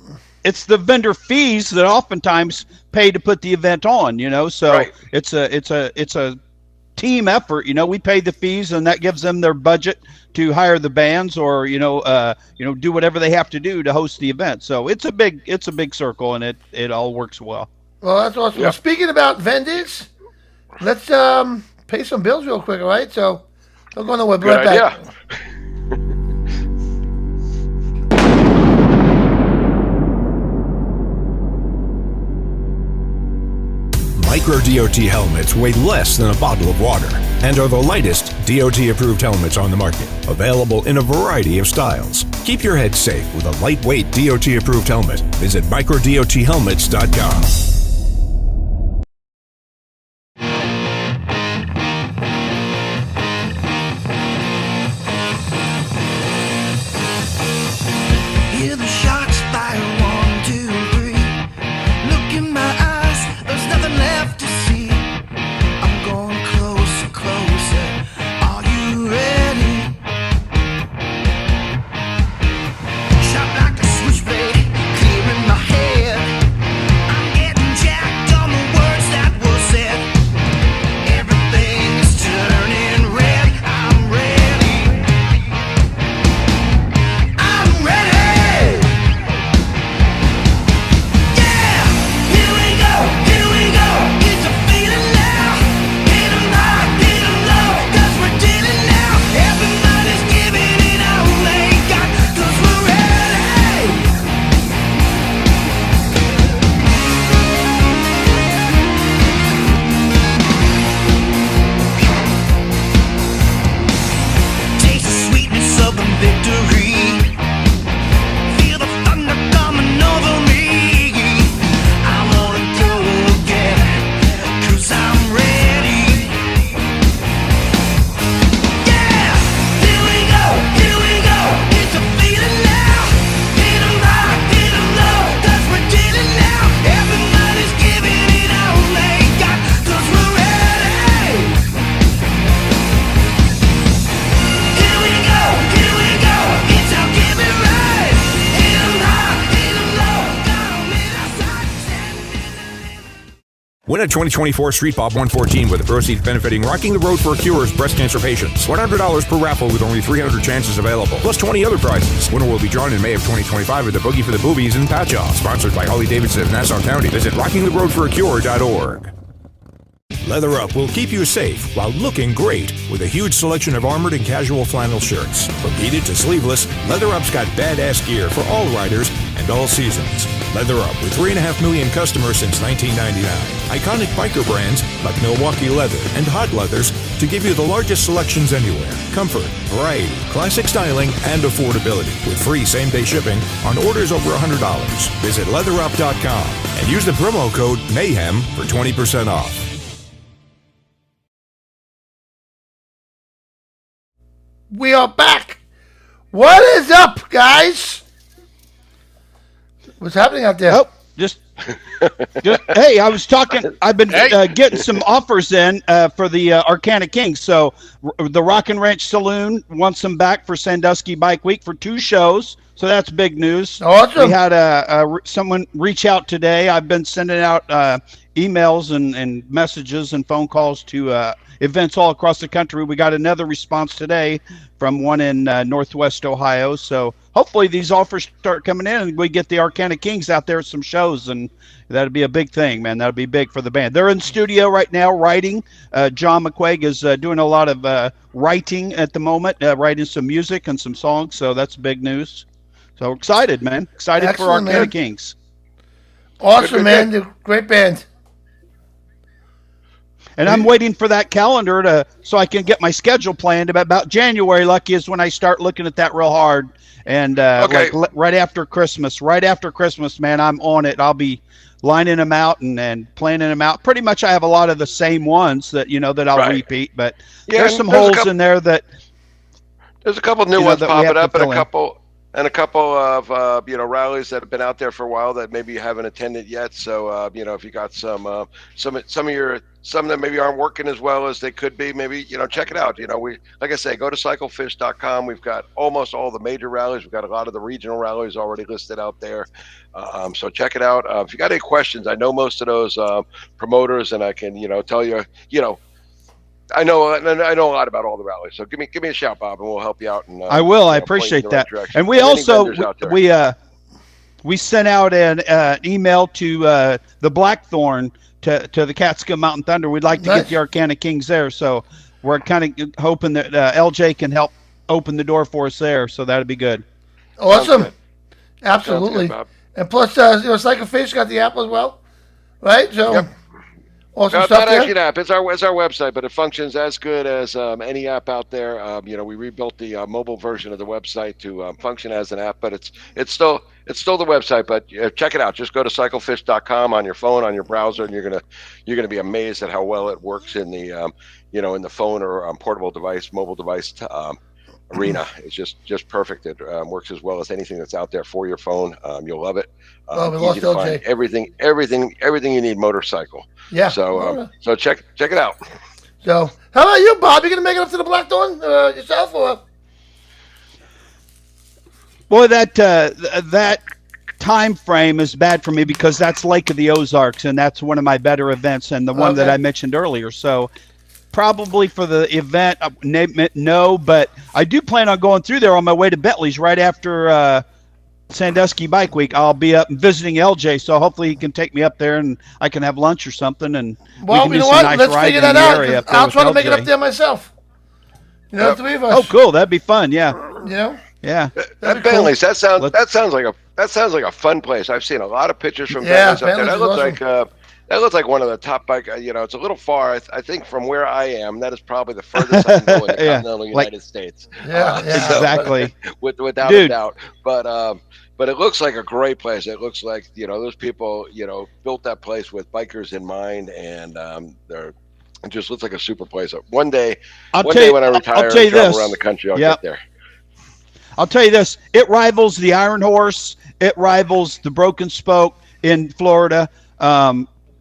It's the vendor fees that oftentimes pay to put the event on. So it's a team effort. We pay the fees, and that gives them their budget to hire the bands or do whatever they have to do to host the event. So it's a big circle, and it all works well. Well, that's awesome. Well, speaking about vendors, let's pay some bills real quick, all right? So don't go nowhere. Good idea. Micro DOT helmets weigh less than a bottle of water and are the lightest DOT-approved helmets on the market, available in a variety of styles. Keep your head safe with a lightweight DOT-approved helmet. Visit microdothelmets.com. Hear the shots fire, 1, 2, 3. Look in my eyes, there's nothing left to see. I'm going closer, closer. Are you ready? Shot like a switchblade, clearing my head. I'm getting jacked on the words that were said. Everything is turning red. I'm ready. I'm ready. Taste the sweetness of the victory. Feel the thunder coming over me. I wanna go again, 'cause I'm ready. Yeah, here we go, it's a feeling now. Hit 'em high, hit 'em low, 'cause we're dealing now. Everybody's giving it all they got, 'cause we're ready. Here we go, it's our give it right. Hit 'em high, hit 'em low, got 'em in our sights. Win a 2024 Street Bob 114 with the proceeds benefiting Rocking the Road for a Cure's breast cancer patients. $100 per raffle with only 300 chances available, plus 20 other prizes. Winner will be drawn in May of 2025 at the Boogie for the Boobies in Patchogue. Sponsored by Harley Davidson of Nassau County. Visit rockingtheroadforacure.org. Leather Up will keep you safe while looking great with a huge selection of armored and casual flannel shirts. From heated to sleeveless, Leather Up's got badass gear for all riders and all seasons. Leather Up with 3.5 million customers since 1999. Iconic biker brands like Milwaukee Leather and Hot Leathers to give you the largest selections anywhere. Comfort, variety, classic styling, and affordability with free same-day shipping on orders over $100. Visit leatherup.com and use the promo code MAYHEM for 20% off. We are back. What is up, guys? What's happening out there? Oh, just hey, I was talking. I've been getting some offers in for the Arcana Kings. So the Rock and Ranch Saloon wants them back for Sandusky Bike Week for 2 shows. So that's big news. Awesome. We had someone reach out today. I've been sending out emails and messages and phone calls to events all across the country. We got another response today from one in Northwest Ohio. So hopefully these offers start coming in and we get the Arcana Kings out there at some shows, and that'd be a big thing, man. That'd be big for the band. They're in studio right now writing. John McQuaig is doing a lot of writing at the moment, writing some music and some songs. So that's big news. So excited, man. Excited Excellent, for Arcana man. Kings. Awesome, man. They're a great band. And I'm waiting for that calendar so I can get my schedule planned. About January, lucky is when I start looking at that real hard. And right after Christmas, man, I'm on it. I'll be lining them out and planning them out. Pretty much I have a lot of the same ones that, that I'll repeat. But there's some holes in there that. There's a couple new ones popping up and a couple of rallies that have been out there for a while that maybe you haven't attended yet. So if you got some that maybe aren't working as well as they could be, maybe check it out. We, like I say, go to cyclefish.com. We've got almost all the major rallies. We've got a lot of the regional rallies already listed out there. So check it out. If you got any questions, I know most of those promoters, and I can tell you I know a lot about all the rallies, so give me a shout, Bob, and we'll help you out. And I will. I appreciate that. And we also we sent out an email to the Black Thorne to the Catskill Mountain Thunder. We'd like to get the Arcana Kings there, so we're kind of hoping that LJ can help open the door for us there. So that'd be good. Awesome. Absolutely. Good, and plus, Cyclefish got the app as well, right? So. Yep. Awesome No, it's stuff not there. actually an app. It's our website, but it functions as good as any app out there. We rebuilt the mobile version of the website to function as an app, but it's still the website. But check it out. Just go to cyclefish.com on your phone, on your browser, and you're gonna be amazed at how well it works in the in the phone or portable device, mobile device arena. It's just perfect. It works as well as anything that's out there for your phone. You'll love it. We lost Easy to LJ. find everything you need motorcycle. Yeah. So check it out. So how about you, Bob? You gonna make it up to the Black Thorne yourself, or? Boy, that time frame is bad for me because that's Lake of the Ozarks, and that's one of my better events, and the one that I mentioned earlier. So probably for the event, no, but I do plan on going through there on my way to Bentley's right after Sandusky Bike Week. I'll be up and visiting LJ, so hopefully he can take me up there and I can have lunch or something. And Well, we can you do know some what? nice Let's riding figure that in the out. area 'Cause up there I'll with try to make it LJ. up there myself. The 3 of us. Oh, cool! That'd be fun. Yeah. Yeah. That Bentley's that sounds like a fun place. I've seen a lot of pictures from Bentley's up there. That looks like one of the top bike. It's a little far, I think, from where I am. That is probably the furthest I can go in the continental United States. Exactly. Without a doubt. But it looks like a great place. It looks like those people built that place with bikers in mind, and it just looks like a super place. One day when I retire and travel around the country, I'll get there. I'll tell you this: it rivals the Iron Horse. It rivals the Broken Spoke in Florida.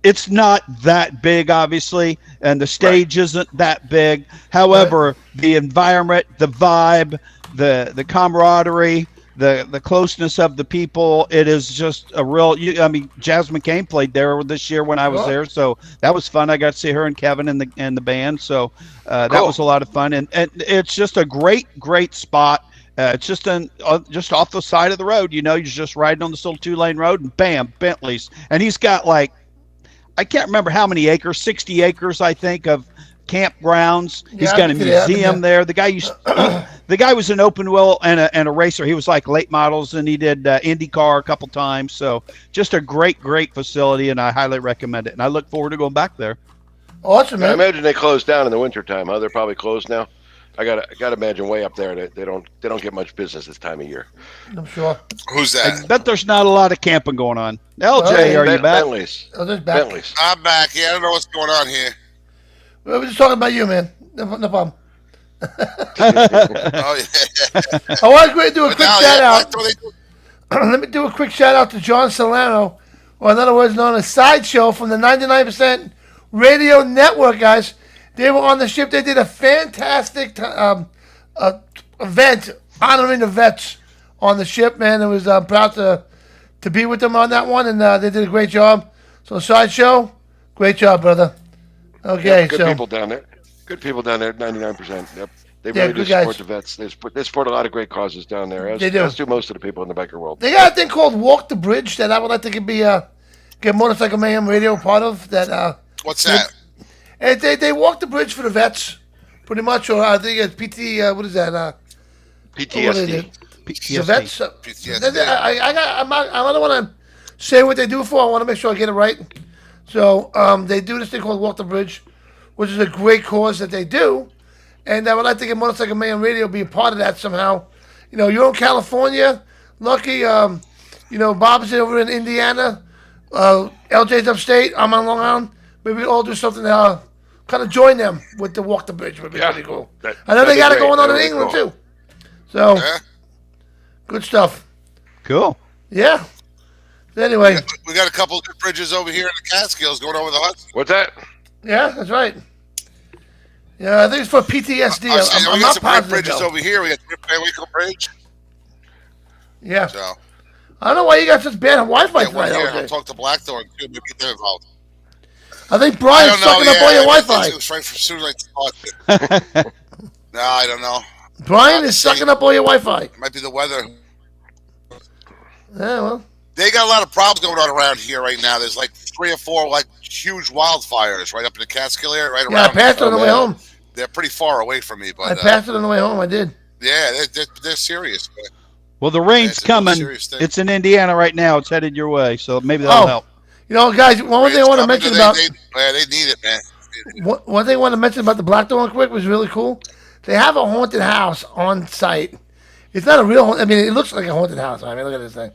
It's not that big, obviously, and the stage isn't that big. However, the environment, the vibe, the camaraderie, the closeness of the people, it is just a real. Jasmine Kane played there this year when I was there, so that was fun. I got to see her and Kevin and the band, so that was a lot of fun. And it's just a great spot. It's just just off the side of the road. You're just riding on this little 2-lane road, and bam, Bentley's. And he's got I can't remember how many acres, 60 acres, I think, of campgrounds. He's got a museum there. The guy was an open wheel and a racer. He was like late models, and he did IndyCar a couple times. So just a great facility, and I highly recommend it. And I look forward to going back there. Awesome, man. I imagine they close down in the wintertime, huh? They're probably closed now. I gotta imagine way up there they don't get much business this time of year. I'm sure. Who's that? I bet there's not a lot of camping going on. LJ, are you back? Bentley's. Oh, there's back. Bentley's. I'm back. Yeah, I don't know what's going on here. We were just talking about you, man. No problem. Oh yeah. I want to do a But quick now, shout yeah, out. what do Let me do a quick shout out to John Solano, or in other words known as Sideshow from the 99% Radio Network, guys. They were on the ship. They did a fantastic event honoring the vets on the ship, man. I was proud to be with them on that one, and they did a great job. So, Sideshow, great job, brother. Okay, Yep, good so people down there. Good people down there, 99%. Yep. They Yeah, really do good guys. support the vets. They support a lot of great causes down there. As, They do. As do most of the people in the biker world. they got a thing called Walk the Bridge that I would like to get Motorcycle Mayhem Radio part of. That What's that? and they walk the bridge for the vets, pretty much. Or I think it's PT. What is that? What is PTSD. it? The PTSD. vets. PTSD. I don't want to say what they do for. I want to make sure I get it right. So they do this thing called Walk the Bridge, which is a great cause that they do. And I would like to get Motorcycle Mayhem Radio be a part of that somehow. You know, you're in California. Lucky, Bob's over in Indiana. LJ's upstate. I'm on Long Island. Maybe we all do something to kind of join them with the Walk the Bridge. Would be pretty cool. I know they got it going on in England too. So, Yeah. good stuff. Cool. Yeah. Anyway, We got a couple of good bridges over here in the Catskills going over the Hudson. What's that? yeah, that's right. Yeah, I think it's for PTSD. I see, I'm we got not some great positive, bridges though. over here. We got the Rip Van Winkle Bridge. Yeah. So, I don't know why you got such bad Wi-Fi yeah, one tonight, here. LJ. I'll talk to Black Thorne too. Maybe get them involved. I think I Brian's don't know. sucking up all your Wi-Fi. It was right as soon as I thought it. No, I don't know. Brian is sucking up all your Wi-Fi. It might be the weather. Yeah, well. They got a lot of problems going on around here right now. There's like 3 or 4 like huge wildfires right up in the Catskill area, right Yeah, I around. passed it on the way home. They're pretty far away from me, I but passed it on the way home. I did. yeah, they're serious. Man. Well, the rain's it's a coming. serious thing. It's in Indiana right now. It's headed your way, so maybe that'll Oh. help. You know, guys, one thing I want to mention about They need it, man. one thing I want to mention about the Black Thorne quick was really cool. They have a haunted house on site. It's not a real. I mean, it looks like a haunted house. I mean, look at this thing.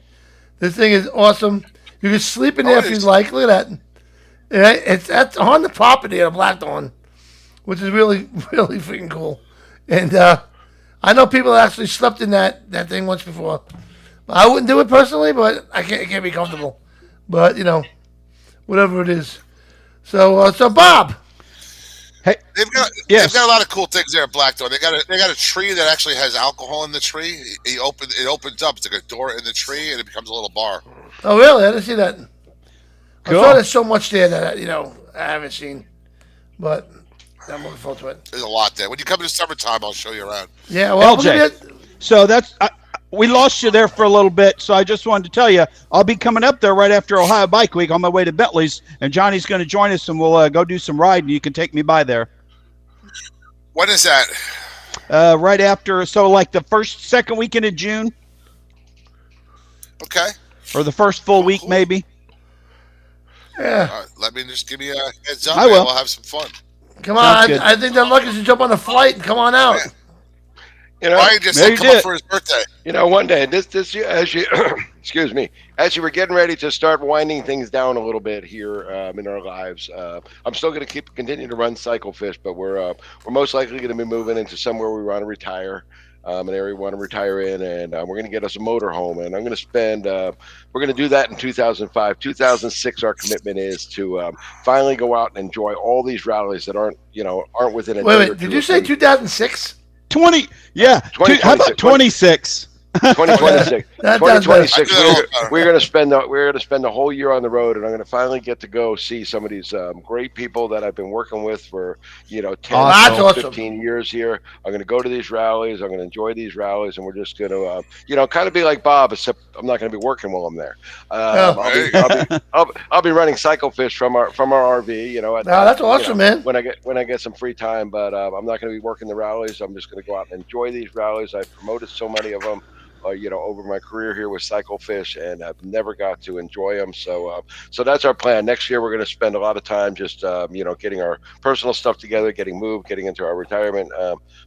This thing is awesome. You can sleep in there if it you'd is. like. Look at that. Yeah, that's on the property of Black Thorne, which is really, really freaking cool. And I know people that actually slept in that thing once before. I wouldn't do it personally, but it can't be comfortable. But whatever it is. So Bob. Hey, They've got a lot of cool things there at Black Thorne. They got a tree that actually has alcohol in the tree. It opens up. It's like a door in the tree, and it becomes a little bar. Oh, really? I didn't see that. Cool. I'm sure there's so much there that I haven't seen, but I'm looking forward to it. There's a lot there. When you come in the summertime, I'll show you around. Yeah, well, LJ. So we lost you there for a little bit, so I just wanted to tell you I'll be coming up there right after Ohio Bike Week on my way to Bentley's, and Johnny's going to join us, and we'll go do some riding. You can take me by there. When is that? Right after, so like the second weekend of June, Okay. or the first full week maybe. yeah. All right, let me just give me a heads up. I will. We'll have some fun. Come on, Sounds good. I think they're lucky to jump on the flight and come on out. You know, Brian just there said you come up did. for his birthday. one day, this as you excuse me, as you were getting ready to start winding things down a little bit here in our lives, I'm still going to continue to run Cycle Fish, but we're most likely going to be moving into somewhere we want to retire, an area we want to retire in, and we're going to get us a motorhome, and I'm going to spend. We're going to do that in 2005, 2006. Our commitment is to finally go out and enjoy all these rallies that aren't within a day or Wait, two did you of say things. 2006? 20, yeah. 20, How about 26? 2026. That sounds 2026. better. We're going to spend the whole year on the road, and I'm going to finally get to go see some of these great people that I've been working with for 10, Awesome. 15 years here. I'm going to go to these rallies. I'm going to enjoy these rallies, and we're just going to kind of be like Bob, except I'm not going to be working while I'm there. I'll be running cycle fish from our RV. That's awesome, man. When I get some free time, but I'm not going to be working the rallies. I'm just going to go out and enjoy these rallies. I've promoted so many of them. Over my career here with Cycle Fish, and I've never got to enjoy them. So that's our plan. Next year, we're going to spend a lot of time just, getting our personal stuff together, getting moved, getting into our retirement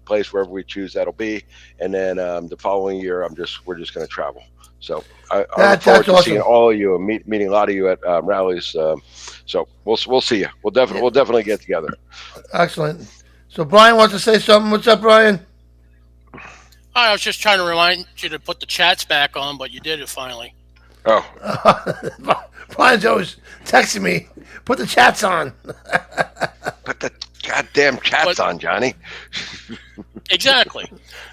place, wherever we choose that'll be. And then the following year, we're just going to travel. So I look forward to seeing all of you and meeting a lot of you at rallies. So we'll see you. We'll definitely get together. Excellent. So Brian wants to say something. What's up, Brian? I was just trying to remind you to put the chats back on, but you did it finally. Oh. Brian's always texting me, put the chats on. Put the goddamn chats on, Johnny. Exactly.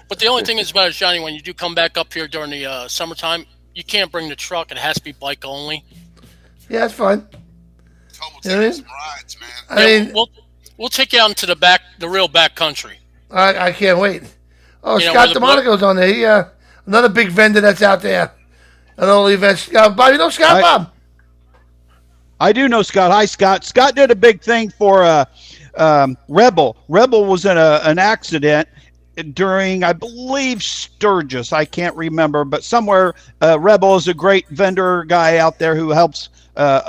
But the only thing is about it, Johnny, when you do come back up here during the summertime, you can't bring the truck. It has to be bike only. Yeah, that's fine. Some rides, man. We'll take you out into the real back country. I can't wait. Oh, Scott DeMonico's on there. He, another big vendor that's out there. At all events. Bob, you know Scott, Bob? I do know Scott. Hi, Scott. Scott did a big thing for Rebel. Rebel was in an accident during, I believe, Sturgis. I can't remember, but somewhere. Rebel is a great vendor guy out there who helps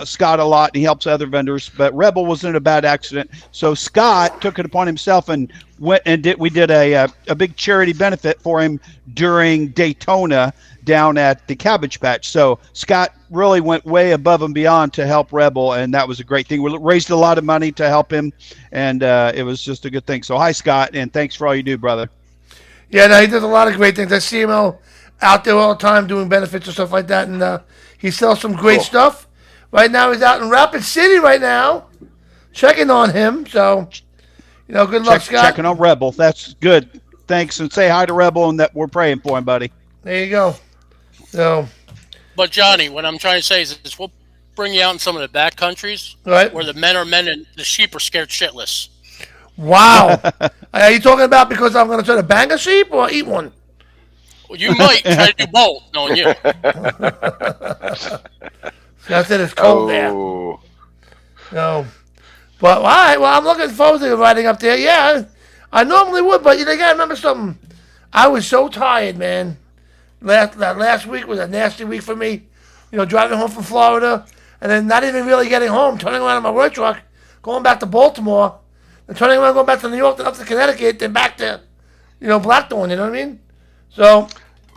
Scott a lot, and he helps other vendors. But Rebel was in a bad accident, so Scott took it upon himself and went and we did a big charity benefit for him during Daytona down at the Cabbage Patch. So Scott really went way above and beyond to help Rebel, and that was a great thing. We raised a lot of money to help him, and it was just a good thing. So hi, Scott, and thanks for all you do, brother. Yeah, no, he does a lot of great things. I see him out there all the time doing benefits and stuff like that, and he sells some great stuff. Right now, he's out in Rapid City right now, checking on him. So, good luck, Scott. Checking on Rebel. That's good. Thanks, and say hi to Rebel, and that we're praying for him, buddy. There you go. So, but Johnny, what I'm trying to say is we'll bring you out in some of the back countries, right, where the men are men and the sheep are scared shitless. Wow. Are you talking about because I'm going to try to bang a sheep or eat one? Well, you might try to do both, knowing you. I said it's cold there. No. But, all right, well, I'm looking forward to riding up there. Yeah, I normally would, but you got to remember something. I was so tired, man. That last week was a nasty week for me. Driving home from Florida and then not even really getting home, turning around in my work truck, going back to Baltimore, and turning around, going back to New York, then up to Connecticut, then back to, Black Thorne, you know what I mean? So,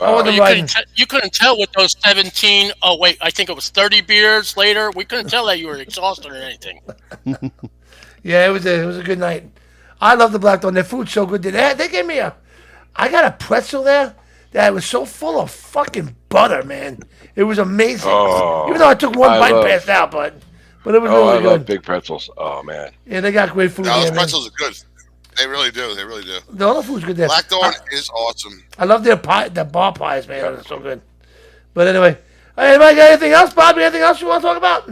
I wasn't riding. You couldn't tell with those 17, I think it was 30 beers later. We couldn't tell that you were exhausted or anything. Yeah, it was a good night. I love the Black Thorne. Their food's so good. They gave me I got a pretzel there that was so full of fucking butter, man. It was amazing. Even though I took one bite and passed out, but it was really good. I love big pretzels. Oh, man. Yeah, they got great food there, those pretzels are good. They really do. The other food's good there. Black Thorne is awesome. I love their pie, their bar pies, man. They're so good. But anyway, anybody got anything else, Bob? Anything else you want to talk about?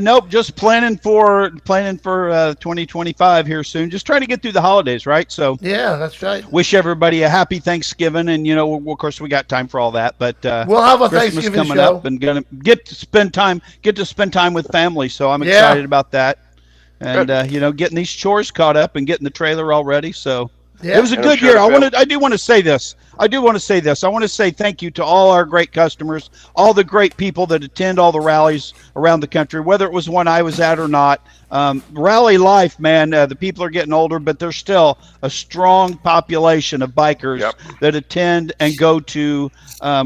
Nope. Just planning for 2025 here soon. Just trying to get through the holidays, right? So yeah, that's right. Wish everybody a happy Thanksgiving, and of course we got time for all that. But we'll have a Christmas Thanksgiving coming show. up, and gonna get to spend time with family. So I'm excited about that, and getting these chores caught up and getting the trailer all ready. So it was a good year. I do want to say this. I want to say thank you to all our great customers, all the great people that attend all the rallies around the country, whether it was one I was at or not. Rally life, man, the people are getting older, but there's still a strong population of bikers that attend and go to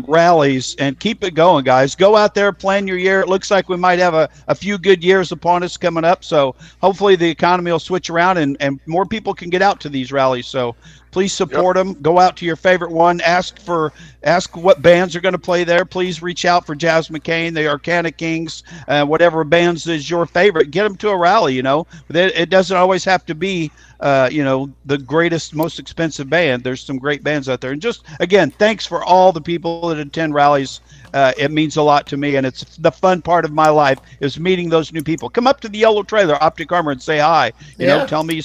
rallies, and keep it going, guys. Go out there, plan your year. It looks like we might have a few good years upon us coming up, so hopefully the economy will switch around and more people can get out to these rallies. So please support them. Go out to your favorite one. Ask what bands are going to play there. Please reach out for Jazz McCain, the Arcana Kings, whatever bands is your favorite. Get them to a rally. It doesn't always have to be the greatest, most expensive band. There's some great bands out there. And just, again, thanks for all the people that attend rallies. It means a lot to me, and it's the fun part of my life is meeting those new people. Come up to the Yellow Trailer, Optic Armor, and say hi. You know, tell me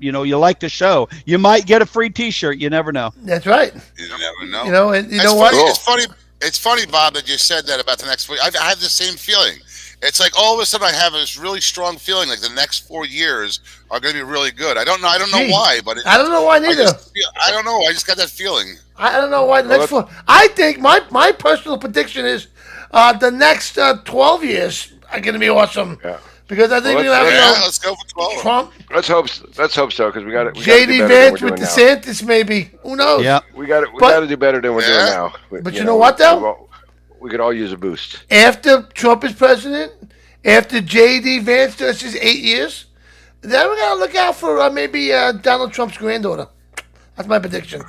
you like the show. You might get a free T-shirt. You never know. That's right. You never know. You know, and you know what? Funny, it's funny. It's funny, Bob, that you said that about the next week. I had the same feeling. It's like all of a sudden I have this really strong feeling like the next 4 years are going to be really good. I don't know why, but I don't know why neither. I don't know. I just got that feeling. I don't know why the next 4. I think my personal prediction is the next 12 years are going to be awesome. Yeah. Because I think we're going to have let's go for 12. Trump. Let's hope so because we got it. JD Vance with DeSantis, maybe. Who knows? Yeah. We got to do better than we're doing now. But you know what though? We could all use a boost. After Trump is president, after JD Vance does his 8 years, then we're going to look out for maybe Donald Trump's granddaughter. That's my prediction.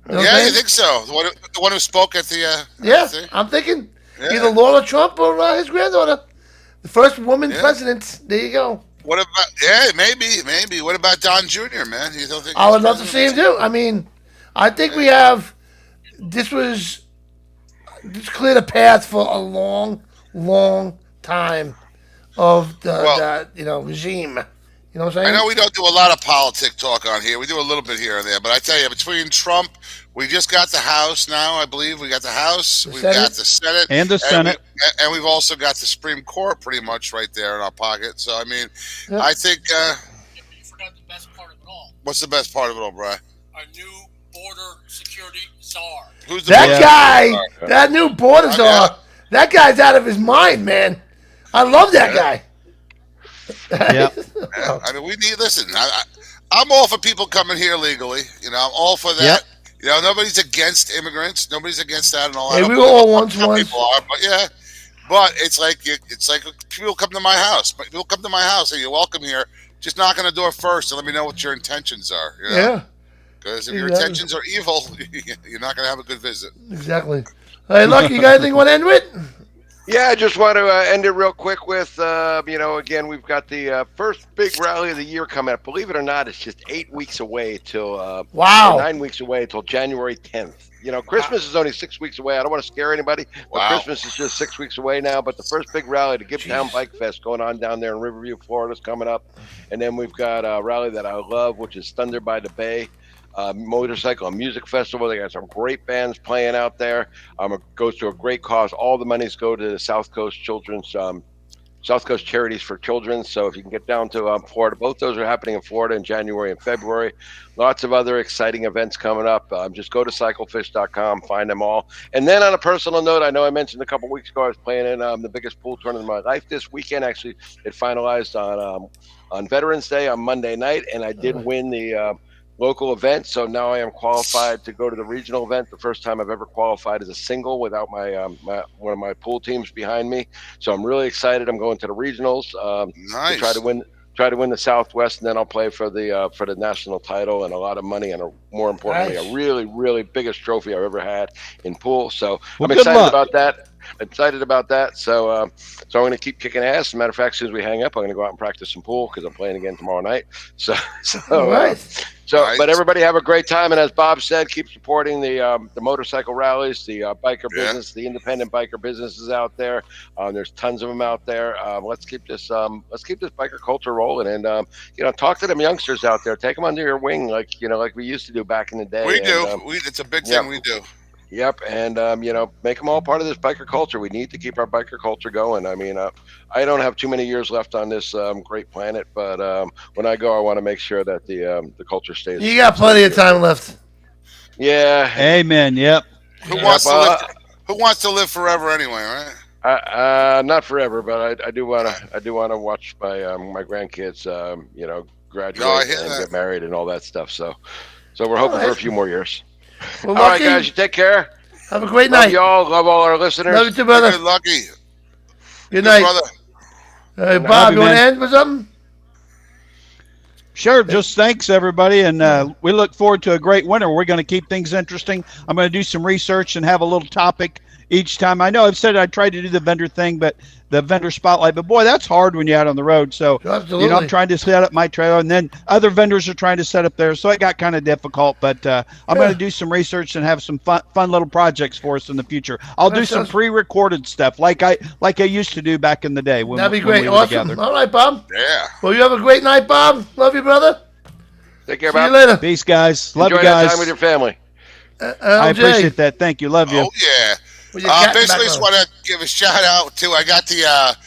You know you think so? The one who spoke at the I'm thinking either Laura Trump or his granddaughter. The first woman president. There you go. What about maybe. What about Don Jr., man? You don't think I would love to see him too. I mean, I think we have this cleared a path for a long, long time of the regime. You know what I'm saying? I know we don't do a lot of politic talk on here. We do a little bit here and there, but I tell you, between Trump, we just got the House now. I believe we got the House, we've got the Senate, and the Senate, and we've also got the Supreme Court pretty much right there in our pocket. So I mean, I think. You forgot the best part of it all. What's the best part of it all, Brian? Our new border security czar. Who's the guy? That new border czar. That guy's out of his mind, man. I love that guy. Yeah. I mean, we need. Listen, I'm all for people coming here legally. You know, I'm all for that. Yep. You know, nobody's against immigrants. Nobody's against that and all Hey, that. we were all once. People are, but it's like people come to my house. People come to my house and you're welcome here. Just knock on the door first and let me know what your intentions are. You know? Yeah. Because if your intentions are evil, you're not going to have a good visit. Exactly. Hey, Lucky, you got anything you want to end with? Yeah, I just want to end it real quick with, again, we've got the first big rally of the year coming up. Believe it or not, it's just 8 weeks away till 9 weeks away till January 10th. You know, Christmas is only 6 weeks away. I don't want to scare anybody, but Christmas is just 6 weeks away now. But the first big rally, the Give Town Bike Fest, going on down there in Riverview, Florida, is coming up. And then we've got a rally that I love, which is Thunder by the Bay. Motorcycle and music festival. They got some great bands playing out there. It goes to a great cause. All the monies go to the South Coast Charities for Children. So if you can get down to Florida, both those are happening in Florida in January and February. Lots of other exciting events coming up. Just go to cyclefish.com, find them all. And then on a personal note, I know I mentioned a couple weeks ago I was playing in the biggest pool tournament of my life this weekend. Actually, it finalized on Veterans Day on Monday night, and I did win the local event, so now I am qualified to go to the regional event. The first time I've ever qualified as a single without my one of my pool teams behind me. So I'm really excited. I'm going to the regionals nice. to try to win the Southwest, and then I'll play for the national title and a lot of money, and more importantly, a really, really biggest trophy I've ever had in pool. So I'm excited about that. So I'm going to keep kicking ass. As a matter of fact, as soon as we hang up, I'm going to go out and practice some pool because I'm playing again tomorrow night. But everybody have a great time. And as Bob said, keep supporting the motorcycle rallies, the biker business, the independent biker businesses out there. There's tons of them out there. Let's keep this biker culture rolling, and talk to them youngsters out there. Take them under your wing, like we used to do back in the day. We do. It's a big thing we do. Yep, and make them all part of this biker culture. We need to keep our biker culture going. I mean, I don't have too many years left on this great planet, but when I go, I want to make sure that the culture stays. You got plenty of time left. Yeah. Amen. Yep. Who wants to live forever anyway, right? Not forever, but I do want to watch my grandkids, graduate and get married and all that stuff. So we're hoping for a few more years. Well, all right, guys, you take care. Have a great night. Love y'all. Love all our listeners. Love you too, brother. Good lucky. Good night. Brother. Hey, Bob, you want to end with something? Sure. Just thanks, everybody. And we look forward to a great winter. We're going to keep things interesting. I'm going to do some research and have a little topic each time. I know I've said I tried to do the vendor thing, but the vendor spotlight, but boy, that's hard when you're out on the road. So, Absolutely. I'm trying to set up my trailer, and then other vendors are trying to set up theirs. So it got kind of difficult, but I'm going to do some research and have some fun little projects for us in the future. I'll do some pre-recorded stuff like I used to do back in the day. That'd be great. When we were Awesome. together. All right, Bob. Yeah. Well, you have a great night, Bob. Love you, brother. Take care, See you Bob. later. Peace, guys. Love Enjoy you guys. that time with your family. I appreciate that. Thank you. Love you. Oh yeah. Well, you got Basically, back just on. want to give a shout out to. I got the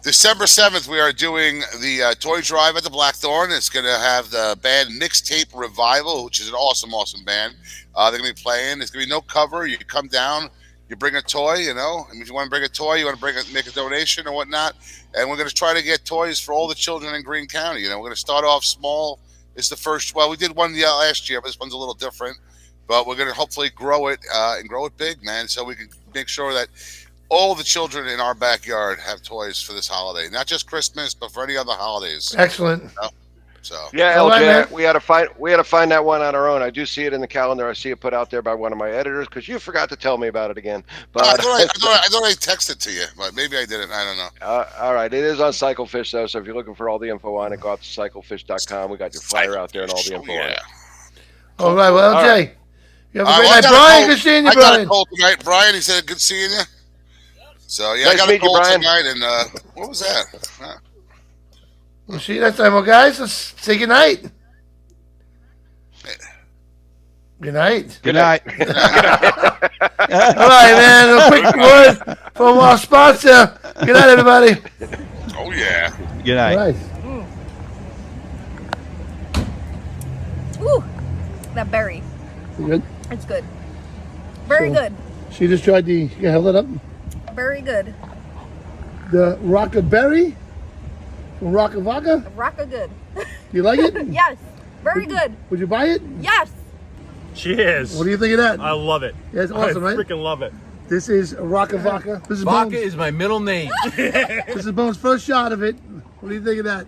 December 7th. We are doing the toy drive at the Black Thorne. It's going to have the band Mixtape Revival, which is an awesome band. They're going to be playing. There's going to be no cover. You come down, you bring a toy. And if you want to bring a toy, you want to make a donation or whatnot. And we're going to try to get toys for all the children in Greene County. We're going to start off small. It's the first. Well, we did one last year, but this one's a little different. But we're going to hopefully grow it and grow it big, man, so we can make sure that all the children in our backyard have toys for this holiday. Not just Christmas, but for any other holidays. Excellent. So Yeah, All right, LJ, man. we had to find that one on our own. I do see it in the calendar. I see it put out there by one of my editors because you forgot to tell me about it again. But I thought I texted to you, but maybe I didn't. I don't know. all right, it is on Cyclefish though. So if you're looking for all the info on it, go out to cyclefish.com. We got your flyer out there and all the info on it. All right. Well, LJ, right. you have a great I night. got a Brian, cold- good seeing you, I got Brian. a call tonight, Brian. He said good seeing you. So yeah, Nice I got to a meet you, call Brian. tonight, and what was that? We'll see you next time. Well, guys, let's say good night. Good night. Good night. All right, man. A quick word from our sponsor. Good night, everybody. Oh yeah. Good night. All right. Ooh, that berry. You good? It's good. Very So- good. She just tried the. You held it up. Very good. The Rockaberry from Rocka Vodka. Rocka good. You like it? Yes. Very good. Would you buy it? Yes. Cheers. What do you think of that? I love it. Yeah, it's awesome, I right? freaking love it. This is Rocka Vodka. This is Vodka Bones. is my middle name. This is Bones' first shot of it. What do you think of that?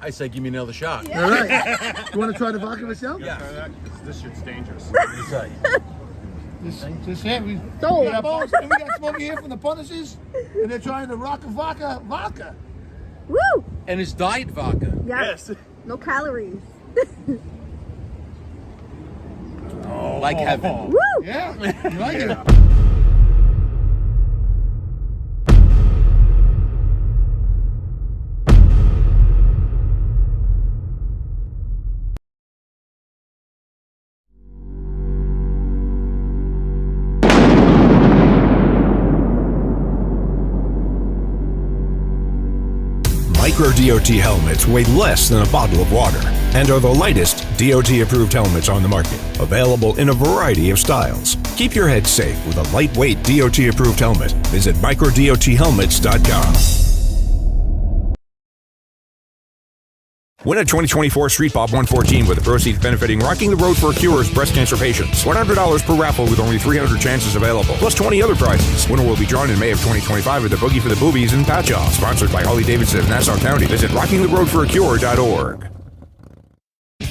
I say give me another shot. All right. You want to try the vodka myself? Yeah. This shit's dangerous. Just here. We got Bones, and we got Smokey here from the Punishers, and they're trying the Rocka Vodka. Woo. And it's diet vodka. Yes. No calories. Like heaven. Woo. Yeah, you like it? Micro DOT helmets weigh less than a bottle of water and are the lightest DOT-approved helmets on the market, available in a variety of styles. Keep your head safe with a lightweight DOT-approved helmet. Visit microdothelmets.com. Win a 2024 Street Bob 114 with the proceeds benefiting Rocking the Road for a Cure's breast cancer patients. $100 per raffle with only 300 chances available, plus 20 other prizes. Winner will be drawn in May of 2025 at the Boogie for the Boobies in Patchogue. Sponsored by Harley Davidson of Nassau County. Visit rockingtheroadforacure.org.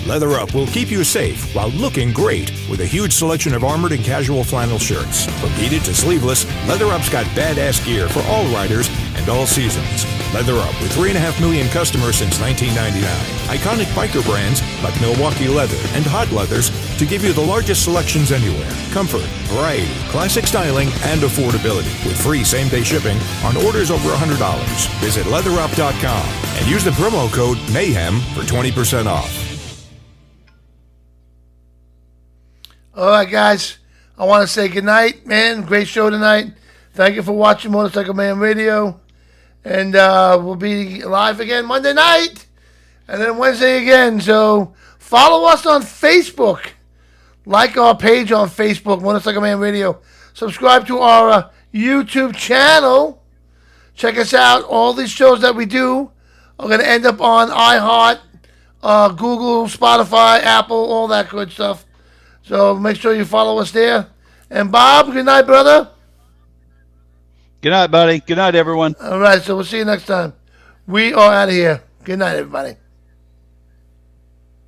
Leather Up will keep you safe while looking great with a huge selection of armored and casual flannel shirts. From heated to sleeveless, Leather Up's got badass gear for all riders and all seasons. Leather Up with 3.5 million customers since 1999. Iconic biker brands like Milwaukee Leather and Hot Leathers to give you the largest selections anywhere. Comfort, variety, classic styling, and affordability with free same-day shipping on orders over $100. Visit leatherup.com and use the promo code MAYHEM for 20% off. All right, guys. I want to say good night, man. Great show tonight. Thank you for watching Motorcycle Man Radio. And we'll be live again Monday night. And then Wednesday again. So follow us on Facebook. Like our page on Facebook, Motorcycle Man Radio. Subscribe to our YouTube channel. Check us out. All these shows that we do are going to end up on iHeart, Google, Spotify, Apple, all that good stuff. So make sure you follow us there. And Bob, good night, brother. Good night, buddy. Good night, everyone. All right, so we'll see you next time. We are out of here. Good night, everybody.